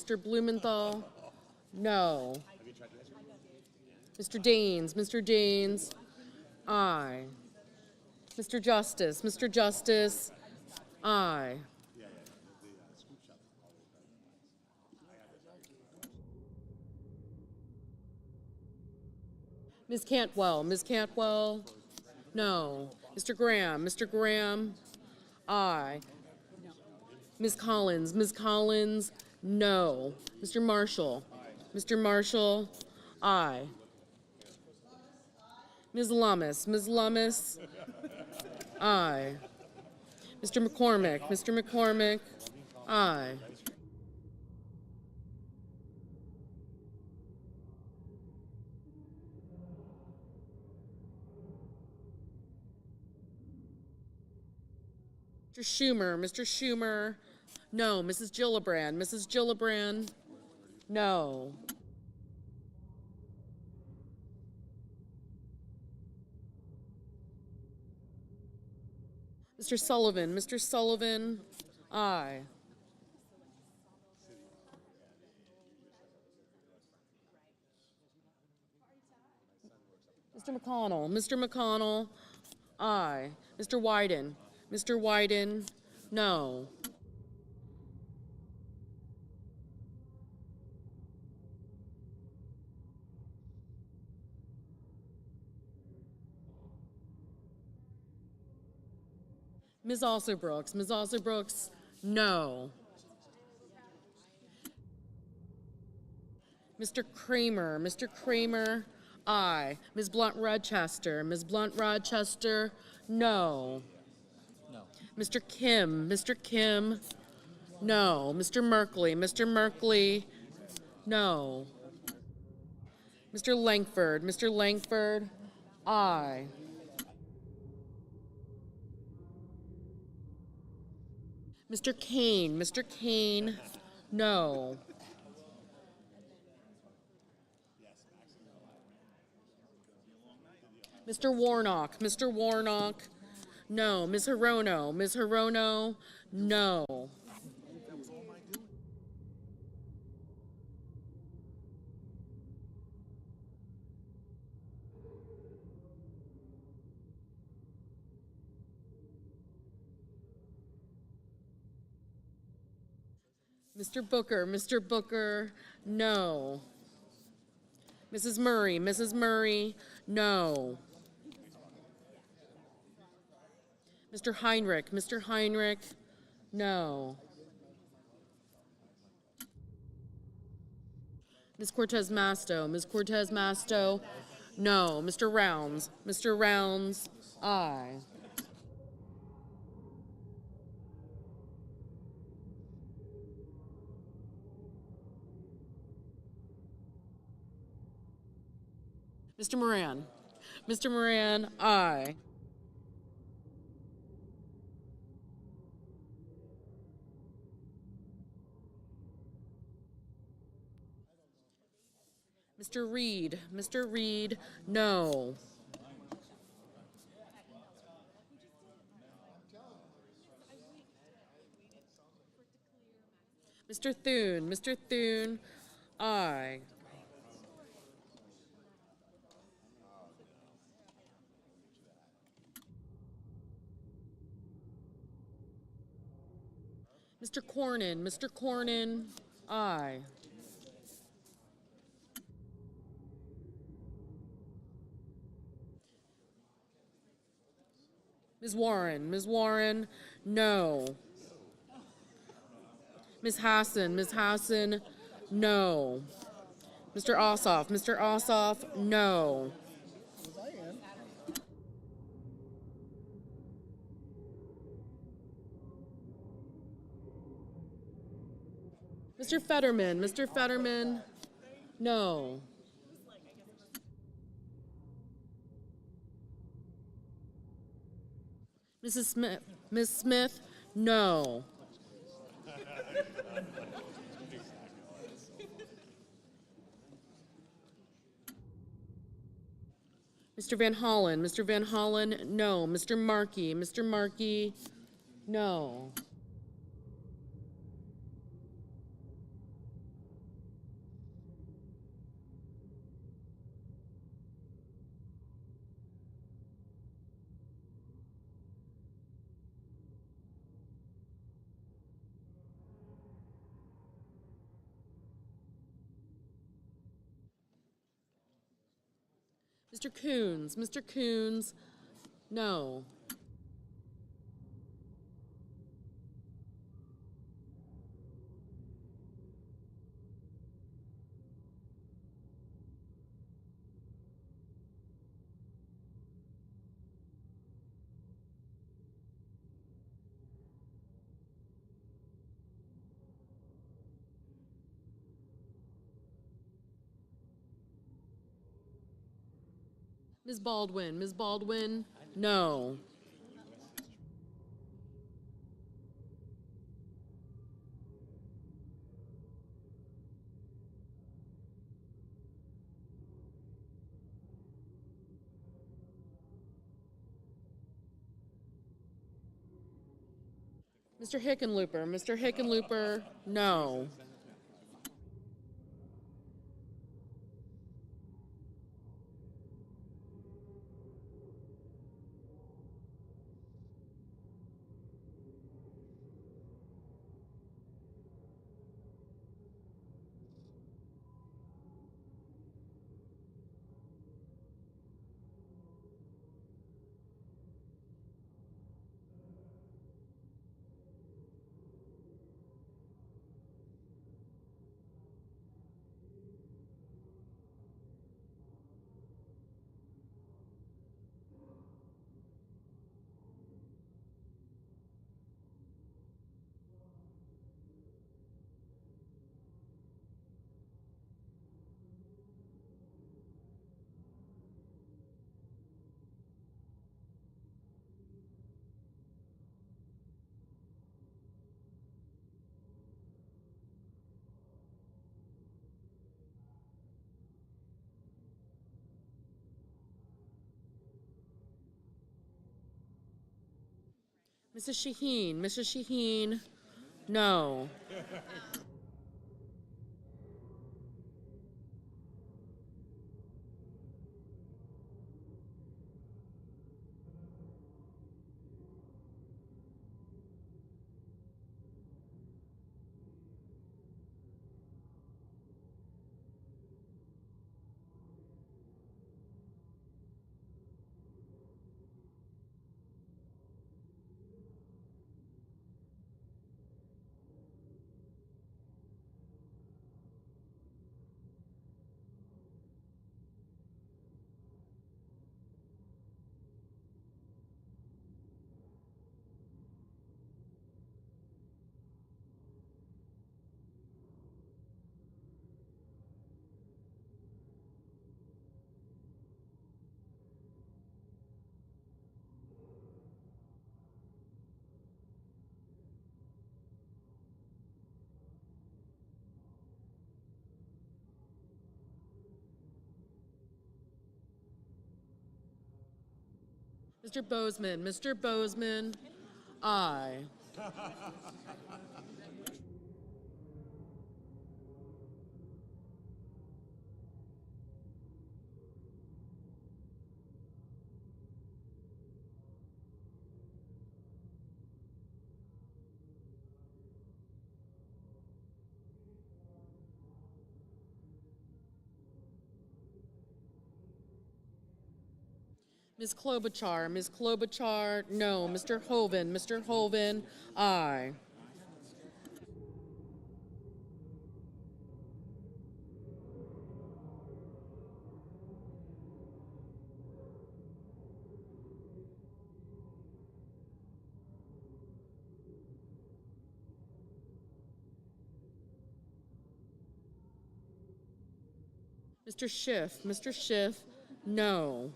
Mr. Daines, aye. Mr. Justice, aye. Ms. Cantwell, no. Mr. Graham, aye. Ms. Collins, no. Mr. Marshall, aye. Ms. Lummis, aye. Mr. McCormick, aye. Mr. Schumer, no. Mrs. Gillibrand, no. Mr. Sullivan, aye. Mr. McConnell, aye. Mr. Wyden, no. Ms. Alsobrooks, no. Mr. Kramer, aye. Ms. Blunt Rochester, no. Mr. Kim, no. Mr. Merkley, no. Mr. Langford, aye. Mr. Kane, no. Mr. Warnock, no. Ms. Hirono, no. Mr. Booker, no. Mrs. Murray, no. Mr. Heinrich, no. Ms. Cortez Masto, no. Mr. Rounds, aye. Mr. Moran, aye. Mr. Reed, no. Mr. Thune, aye. Mr. Cornyn, aye. Ms. Warren, no. Ms. Hassan, no. Mr. Ossoff, no. Mr. Fetterman, no. Ms. Smith, no. Mr. Van Hollen, no. Mr. Markey, no. Mr. Coons, no. Ms. Baldwin, no. Mr. Hickenlooper, no. Mrs. Shaheen, no. Mr. Bozeman, Mr. Bozeman, aye. Ms. Klobuchar, no. Mr. Hoven, aye. Mr. Schiff, no.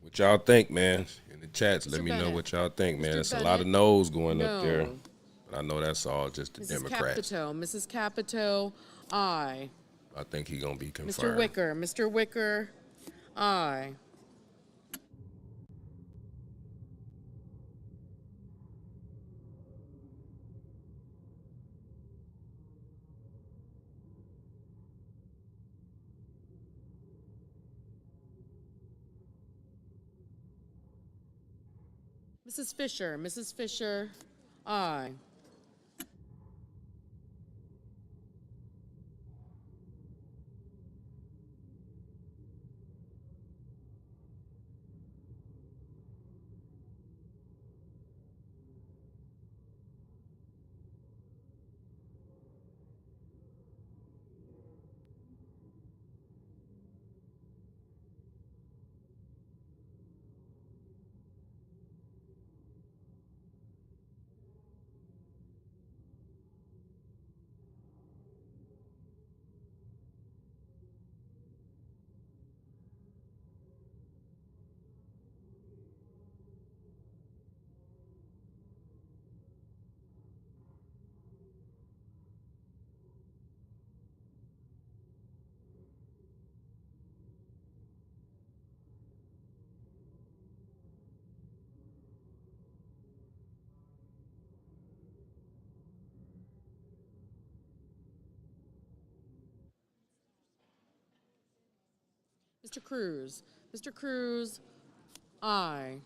What y'all think, man? In the chats, let Mr. me know Bennett. what y'all think, man. Mr. It's a lot of Bennett? no's going up there. No. But I know that's all just the Democrats. Mrs. Capito, aye. I think he's going to be Mr. confirmed. Mr. Wicker, aye. Mrs. Fisher, aye. Mr. Cruz, aye.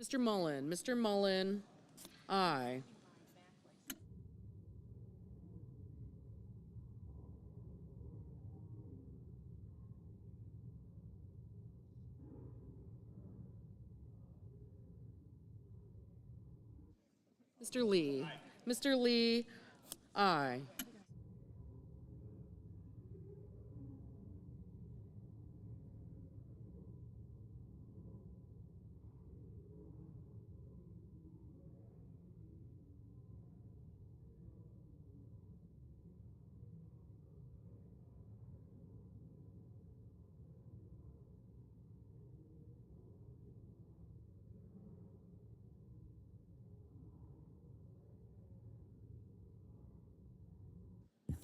Mr. Mullen, aye. Mr. Lee, aye.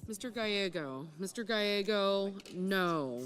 Mr. Gallego, no.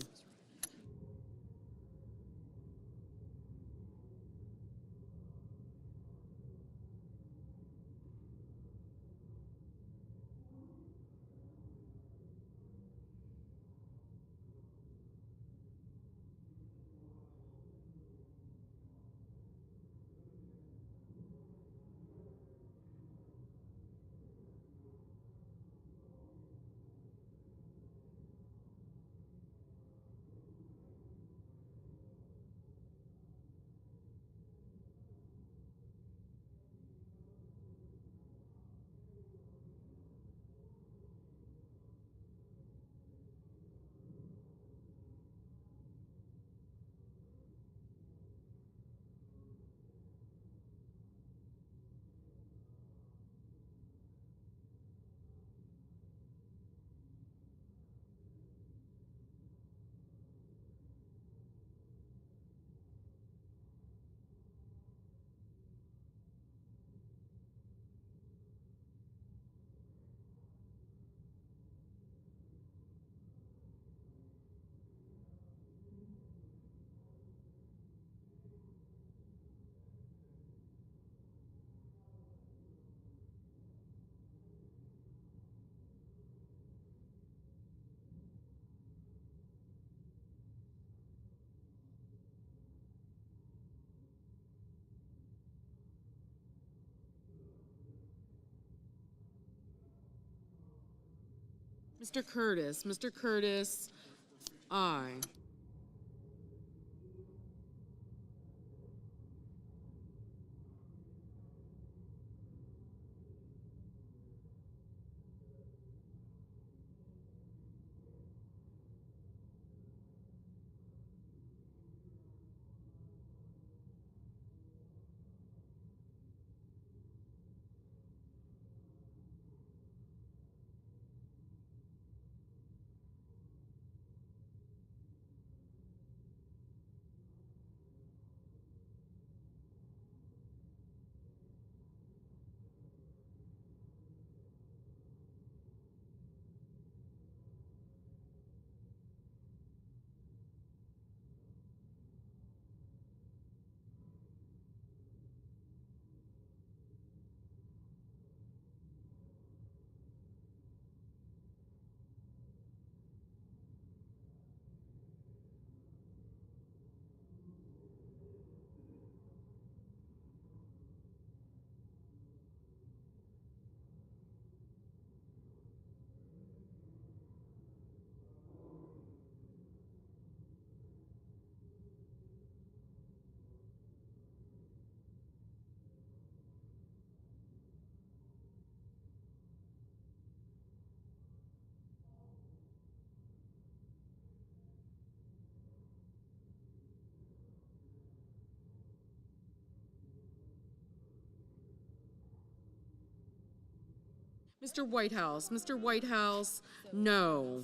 Mr. Curtis, aye. Mr. Whitehouse, no.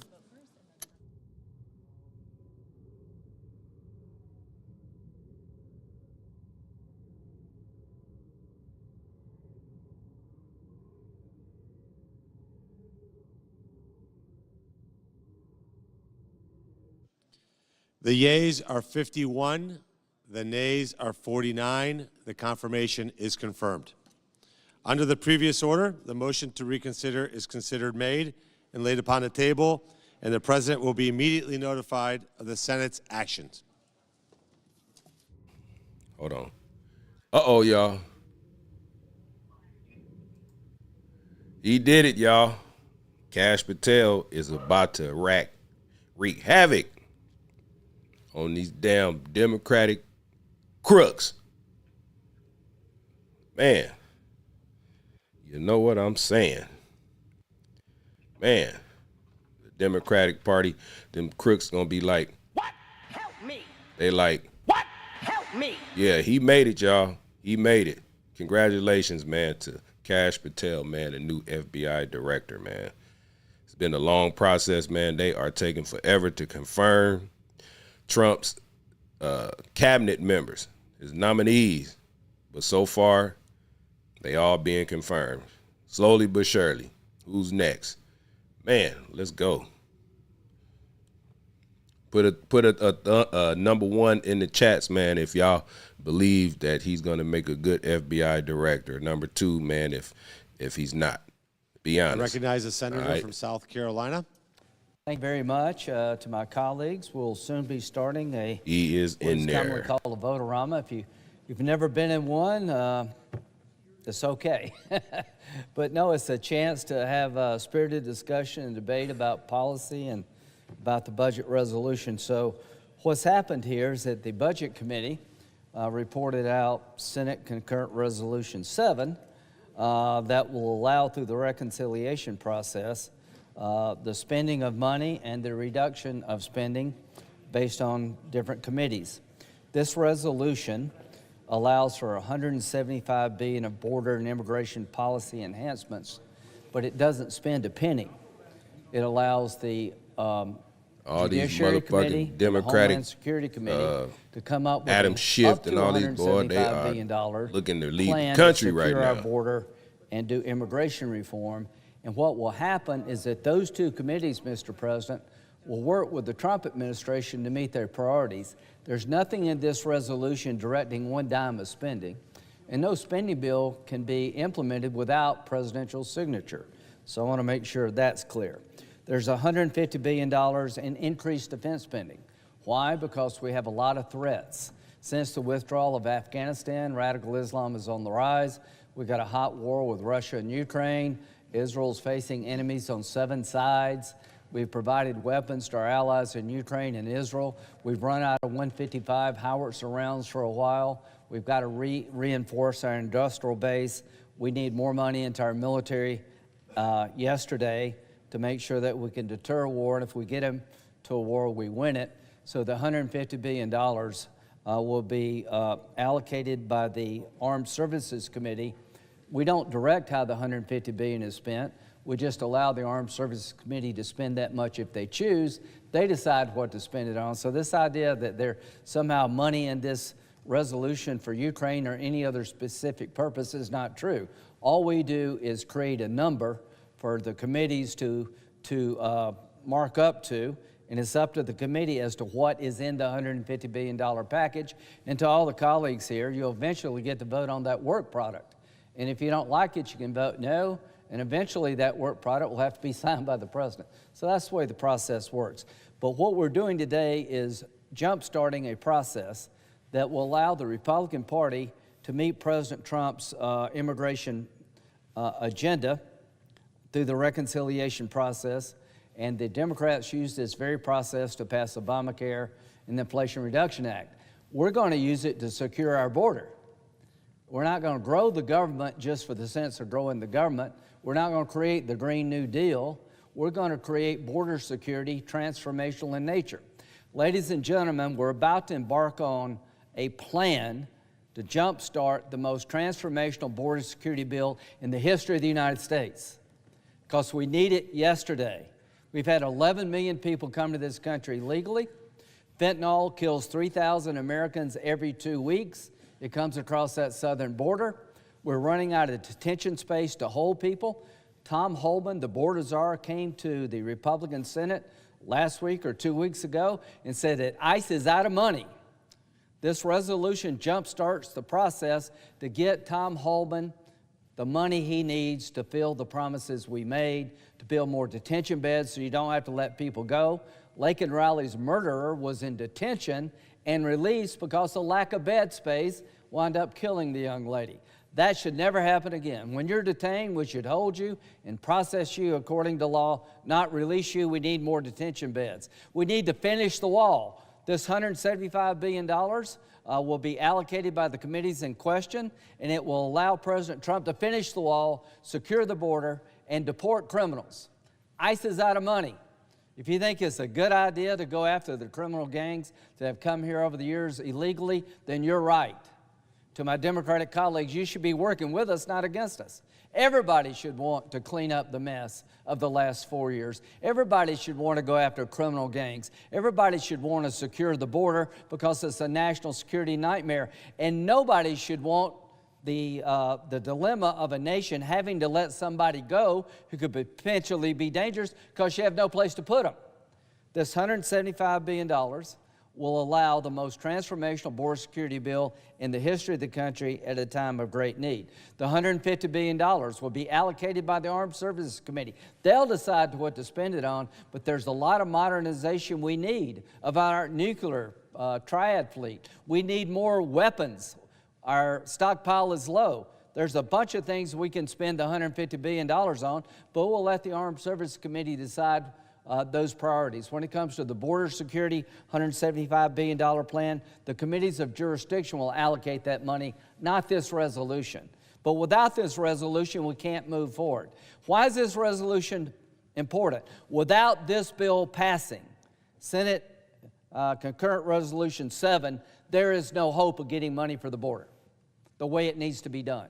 The yeas are 51, the nays are 49. The confirmation is confirmed. Under the previous order, the motion to reconsider is considered made and laid upon the table, and the President will be immediately notified of the Senate's actions. Hold on. Uh-oh, y'all. He did it, y'all. Kash Patel is about to wreak havoc on these damn Democratic crooks. Man, you know what I'm saying? Man, the Democratic Party, them crooks gonna be like, what? Help me. They like, what? Help me. Yeah, he made it, y'all. He made it. Congratulations, man, to Kash Patel, man, the new FBI director, man. It's been a long process, man. They are taking forever to confirm Trump's cabinet members, his nominees. But so far, they all being confirmed. Slowly but surely. Who's next? Man, let's go. Put a number one in the chats, man, if y'all believe that he's going to make a good FBI director. Number two, man, if he's not. Be honest. I recognize the senator right. from South Carolina. Thank you very much to my colleagues. We'll soon be starting He is in what's commonly there. called a vote-a-rama. If you've never been in one, it's okay. But no, it's a chance to have a spirited discussion and debate about policy and about the budget resolution. So what's happened here is that the Budget Committee reported out Senate Concurrent Resolution 7 that will allow through the reconciliation process the spending of money and the reduction of spending based on different committees. This resolution allows for $175 billion of border and immigration policy enhancements, but it doesn't spend a penny. It allows the All Judiciary these Committee, motherfucking Democratic Homeland Security Committee to come up with Adam up Schiff to and all these boys, they $175 are billion looking to lead plan the country to right secure our now. border and do immigration reform. And what will happen is that those two committees, Mr. President, will work with the Trump administration to meet their priorities. There's nothing in this resolution directing one dime of spending, and no spending bill can be implemented without presidential signature. So I want to make sure that's clear. There's $150 billion in increased defense spending. Why? Because we have a lot of threats. Since the withdrawal of Afghanistan, radical Islam is on the rise. We've got a hot war with Russia and Ukraine. Israel's facing enemies on 7 sides. We've provided weapons to our allies in Ukraine and Israel. We've run out of 155 howitzer rounds for a while. We've got to reinforce our industrial base. We need more money into our military yesterday to make sure that we can deter war, and if we get them to a war, we win it. So the $150 billion will be allocated by the Armed Services Committee. We don't direct how the $150 billion is spent. We just allow the Armed Services Committee to spend that much if they choose. They decide what to spend it on. So this idea that there's somehow money in this resolution for Ukraine or any other specific purpose is not true. All we do is create a number for the committees to mark up to, and it's up to the committee as to what is in the $150 billion package. And to all the colleagues here, you'll eventually get to vote on that work product. And if you don't like it, you can vote no, and eventually that work product will have to be signed by the president. So that's the way the process works. But what we're doing today is jump-starting a process that will allow the Republican Party to meet President Trump's immigration agenda through the reconciliation process, and the Democrats used this very process to pass Obamacare and the Inflation Reduction Act. We're going to use it to secure our border. We're not going to grow the government just for the sense of growing the government. We're not going to create the Green New Deal. We're going to create border security transformational in nature. Ladies and gentlemen, we're about to embark on a plan to jumpstart the most transformational border security bill in the history of the United States, because we need it yesterday. We've had 11 million people come to this country legally. Fentanyl kills 3,000 Americans every 2 weeks. It comes across that southern border. We're running out of detention space to hold people. Tom Homan, the border czar, came to the Republican Senate last week or 2 weeks ago and said that ICE is out of money. This resolution jumpstarts the process to get Tom Homan the money he needs to fill the promises we made, to build more detention beds so you don't have to let people go. Laken Riley's murderer was in detention and released because of lack of bed space wound up killing the young lady. That should never happen again. When you're detained, we should hold you and process you according to law, not release you. We need more detention beds. We need to finish the wall. This $175 billion will be allocated by the committees in question, and it will allow President Trump to finish the wall, secure the border, and deport criminals. ICE is out of money. If you think it's a good idea to go after the criminal gangs that have come here over the years illegally, then you're right. To my Democratic colleagues, you should be working with us, not against us. Everybody should want to clean up the mess of the last 4 years. Everybody should want to go after criminal gangs. Everybody should want to secure the border because it's a national security nightmare. And nobody should want the dilemma of a nation having to let somebody go who could potentially be dangerous because you have no place to put them. This $175 billion will allow the most transformational border security bill in the history of the country at a time of great need. The $150 billion will be allocated by the Armed Services Committee. They'll decide what to spend it on, but there's a lot of modernization we need of our nuclear triad fleet. We need more weapons. Our stockpile is low. There's a bunch of things we can spend $150 billion on, but we'll let the Armed Services Committee decide those priorities. When it comes to the border security $175 billion plan, the committees of jurisdiction will allocate that money, not this resolution. But without this resolution, we can't move forward. Why is this resolution important? Without this bill passing, Senate Concurrent Resolution 7, there is no hope of getting money for the border the way it needs to be done.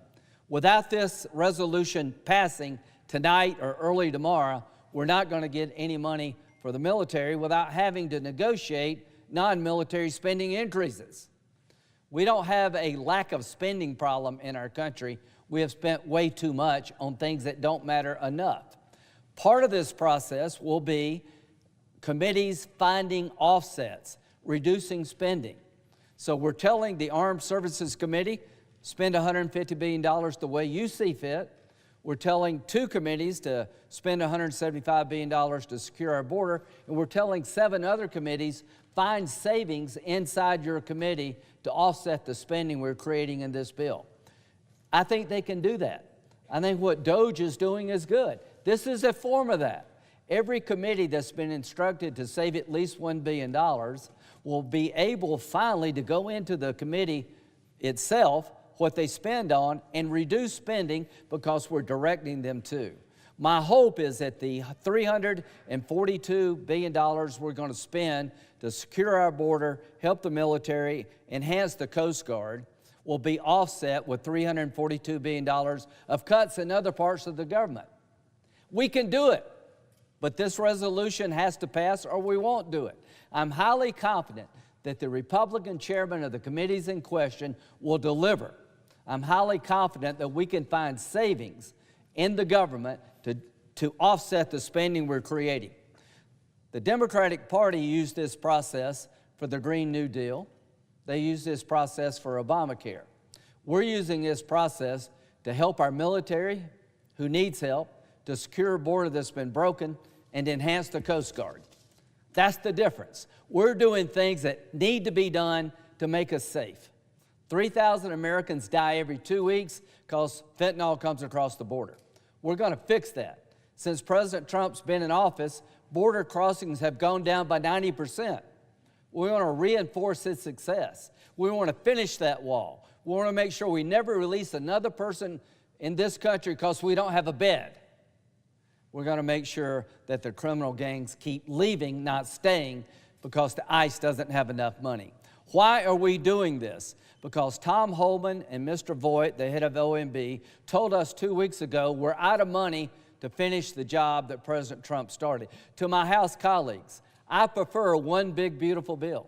Without this resolution passing tonight or early tomorrow, we're not going to get any money for the military without having to negotiate non-military spending increases. We don't have a lack of spending problem in our country. We have spent way too much on things that don't matter enough. Part of this process will be committees finding offsets, reducing spending. So we're telling the Armed Services Committee, spend $150 billion the way you see fit. We're telling 2 committees to spend $175 billion to secure our border, and we're telling 7 other committees, find savings inside your committee to offset the spending we're creating in this bill. I think they can do that. I think what DOJ is doing is good. This is a form of that. Every committee that's been instructed to save at least $1 billion will be able finally to go into the committee itself, what they spend on, and reduce spending because we're directing them to. My hope is that the $342 billion we're going to spend to secure our border, help the military, enhance the Coast Guard, will be offset with $342 billion of cuts in other parts of the government. We can do it, but this resolution has to pass or we won't do it. I'm highly confident that the Republican chairman of the committees in question will deliver. I'm highly confident that we can find savings in the government to offset the spending we're creating. The Democratic Party used this process for the Green New Deal. They used this process for Obamacare. We're using this process to help our military, who needs help, to secure a border that's been broken, and enhance the Coast Guard. That's the difference. We're doing things that need to be done to make us safe. 3,000 Americans die every 2 weeks because fentanyl comes across the border. We're going to fix that. Since President Trump's been in office, border crossings have gone down by 90%. We want to reinforce its success. We want to finish that wall. We want to make sure we never release another person in this country because we don't have a bed. We're going to make sure that the criminal gangs keep leaving, not staying, because the ICE doesn't have enough money. Why are we doing this? Because Tom Homan and Mr. Voigt, the head of OMB, told us 2 weeks ago we're out of money to finish the job that President Trump started. To my House colleagues, I prefer one big, beautiful bill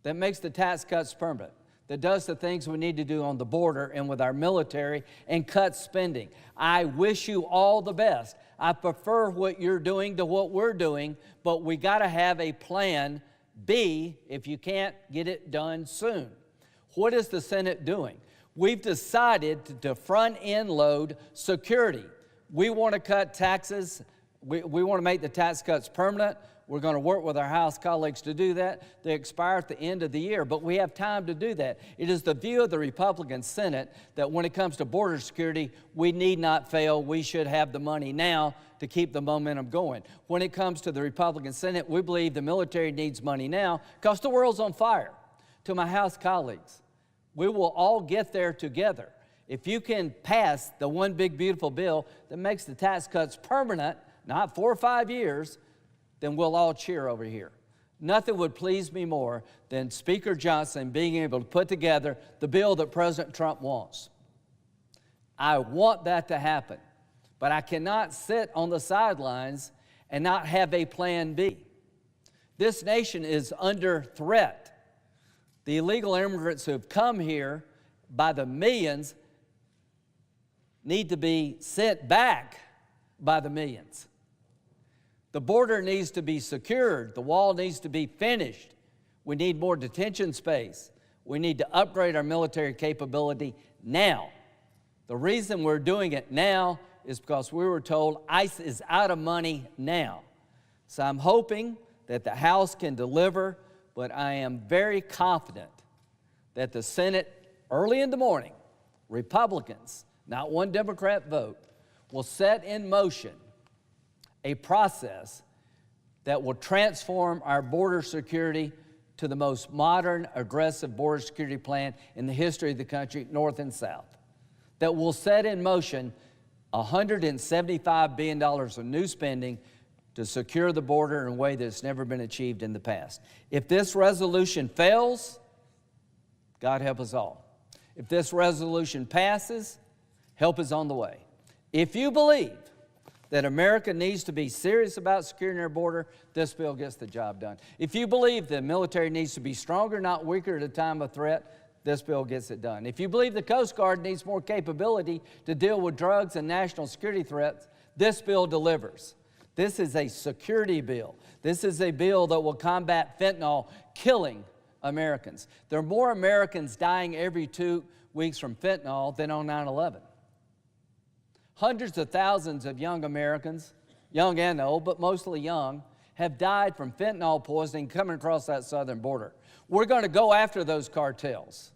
that makes the tax cuts permanent, that does the things we need to do on the border and with our military, and cuts spending. I wish you all the best. I prefer what you're doing to what we're doing, but we got to have a plan B if you can't get it done soon. What is the Senate doing? We've decided to front-end load security. We want to cut taxes We want to make the tax cuts permanent. We're going to work with our House colleagues to do that. They expire at the end of the year, but we have time to do that. It is the view of the Republican Senate that when it comes to border security, we need not fail. We should have the money now to keep the momentum going. When it comes to the Republican Senate, we believe the military needs money now because the world's on fire. To my House colleagues, we will all get there together. If you can pass the one big beautiful bill that makes the tax cuts permanent, not 4 or 5 years, then we'll all cheer over here. Nothing would please me more than Speaker Johnson being able to put together the bill that President Trump wants. I want that to happen, but I cannot sit on the sidelines and not have a plan B. This nation is under threat. The illegal immigrants who have come here by the millions need to be sent back by the millions. The border needs to be secured. The wall needs to be finished. We need more detention space. We need to upgrade our military capability now. The reason we're doing it now is because we were told ICE is out of money now. So I'm hoping that the House can deliver, but I am very confident that the Senate, early in the morning, Republicans, not one Democrat vote, will set in motion a process that will transform our border security to the most modern, aggressive border security plan in the history of the country, north and south, that will set in motion $175 billion of new spending to secure the border in a way that's never been achieved in the past. If this resolution fails, God help us all. If this resolution passes, help is on the way. If you believe that America needs to be serious about securing our border, this bill gets the job done. If you believe the military needs to be stronger, not weaker at a time of threat, this bill gets it done. If you believe the Coast Guard needs more capability to deal with drugs and national security threats, this bill delivers. This is a security bill. This is a bill that will combat fentanyl killing Americans. There are more Americans dying every 2 weeks from fentanyl than on 9/11. Hundreds of thousands of young Americans, young and old, but mostly young, have died from fentanyl poisoning coming across that southern border. We're going to go after those cartels.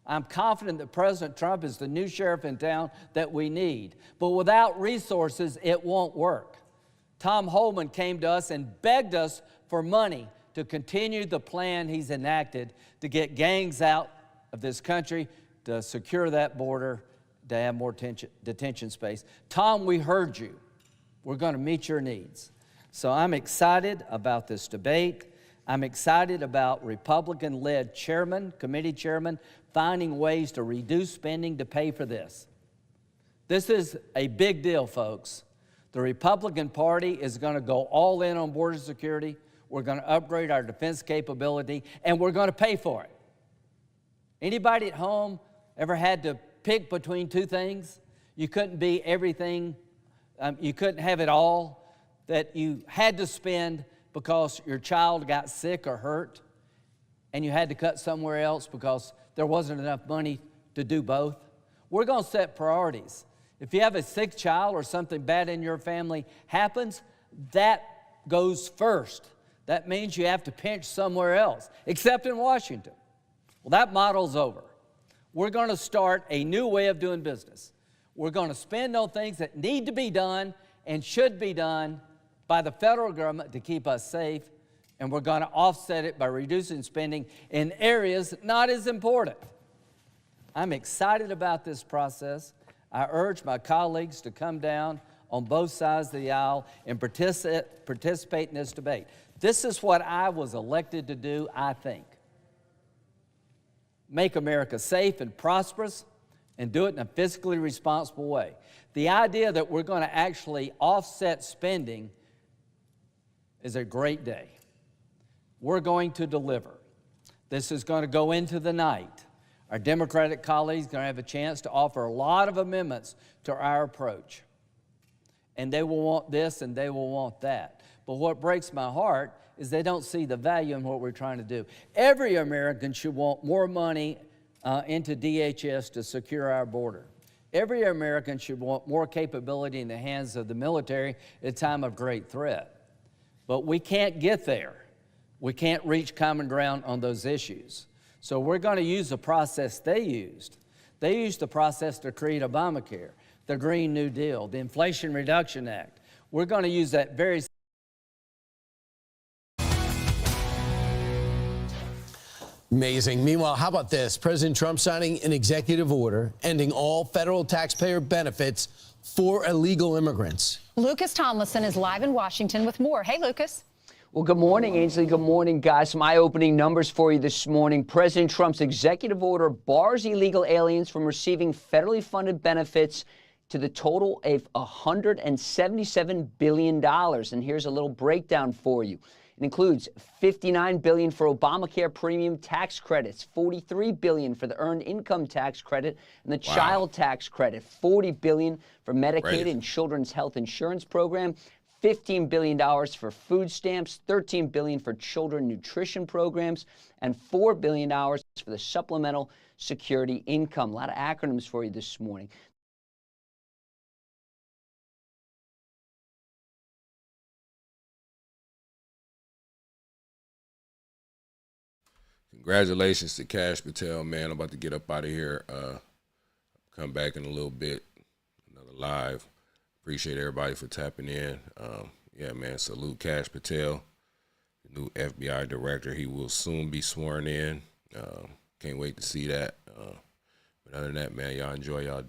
I'm confident that President Trump is the new sheriff in town that we need. But without resources, it won't work. Tom Homan came to us and begged us for money to continue the plan he's enacted to get gangs out of this country, to secure that border, to have more detention space. Tom, we heard you. We're going to meet your needs. So I'm excited about this debate. I'm excited about Republican-led committee chairmen, finding ways to reduce spending to pay for this. This is a big deal, folks. The Republican Party is going to go all in on border security. We're going to upgrade our defense capability, and we're going to pay for it. Anybody at home ever had to pick between two things? You couldn't be everything, you couldn't have it all, that you had to spend because your child got sick or hurt, and you had to cut somewhere else because there wasn't enough money to do both. We're going to set priorities. If you have a sick child or something bad in your family happens, that goes first. That means you have to pinch somewhere else, except in Washington. Well, that model's over. We're going to start a new way of doing business. We're going to spend on things that need to be done and should be done by the federal government to keep us safe, and we're going to offset it by reducing spending in areas not as important. I'm excited about this process. I urge my colleagues to come down on both sides of the aisle and participate in this debate. This is what I was elected to do, I think. Make America safe and prosperous, and do it in a fiscally responsible way. The idea that we're going to actually offset spending is a great day. We're going to deliver. This is going to go into the night. Our Democratic colleagues are going to have a chance to offer a lot of amendments to our approach. And they will want this and they will want that. But what breaks my heart is they don't see the value in what we're trying to do. Every American should want more money into DHS to secure our border. Every American should want more capability in the hands of the military at a time of great threat. But we can't get there. We can't reach common ground on those issues. So we're going to use the process they used. They used the process to create Obamacare, the Green New Deal, the Inflation Reduction Act. We're going to use that very Amazing. Meanwhile, how about this? President Trump signing an executive order ending all federal taxpayer benefits for illegal immigrants. Lucas Tomlinson is live in Washington with more. Hey, Lucas. Well, good morning, Ainsley. Good morning, guys. Some eye-opening numbers for you this morning. President Trump's executive order bars illegal aliens from receiving federally funded benefits to the total of $177 billion. And here's a little breakdown for you. It includes $59 billion for Obamacare premium tax credits, $43 billion for the earned income tax credit and the child tax credit, $40 billion for Medicaid and Children's Health Insurance Program, $15 billion for food stamps, $13 billion for children nutrition programs, and $4 billion for the supplemental security income. A lot of acronyms for you this morning. Congratulations to Kash Patel, man. I'm about to get up out of here. Come back in a little bit, another live. Appreciate everybody for tapping in. Yeah, man, salute Kash Patel, the new FBI director. He will soon be sworn in. Can't wait to see that. But other than that, man, y'all enjoy y'all day.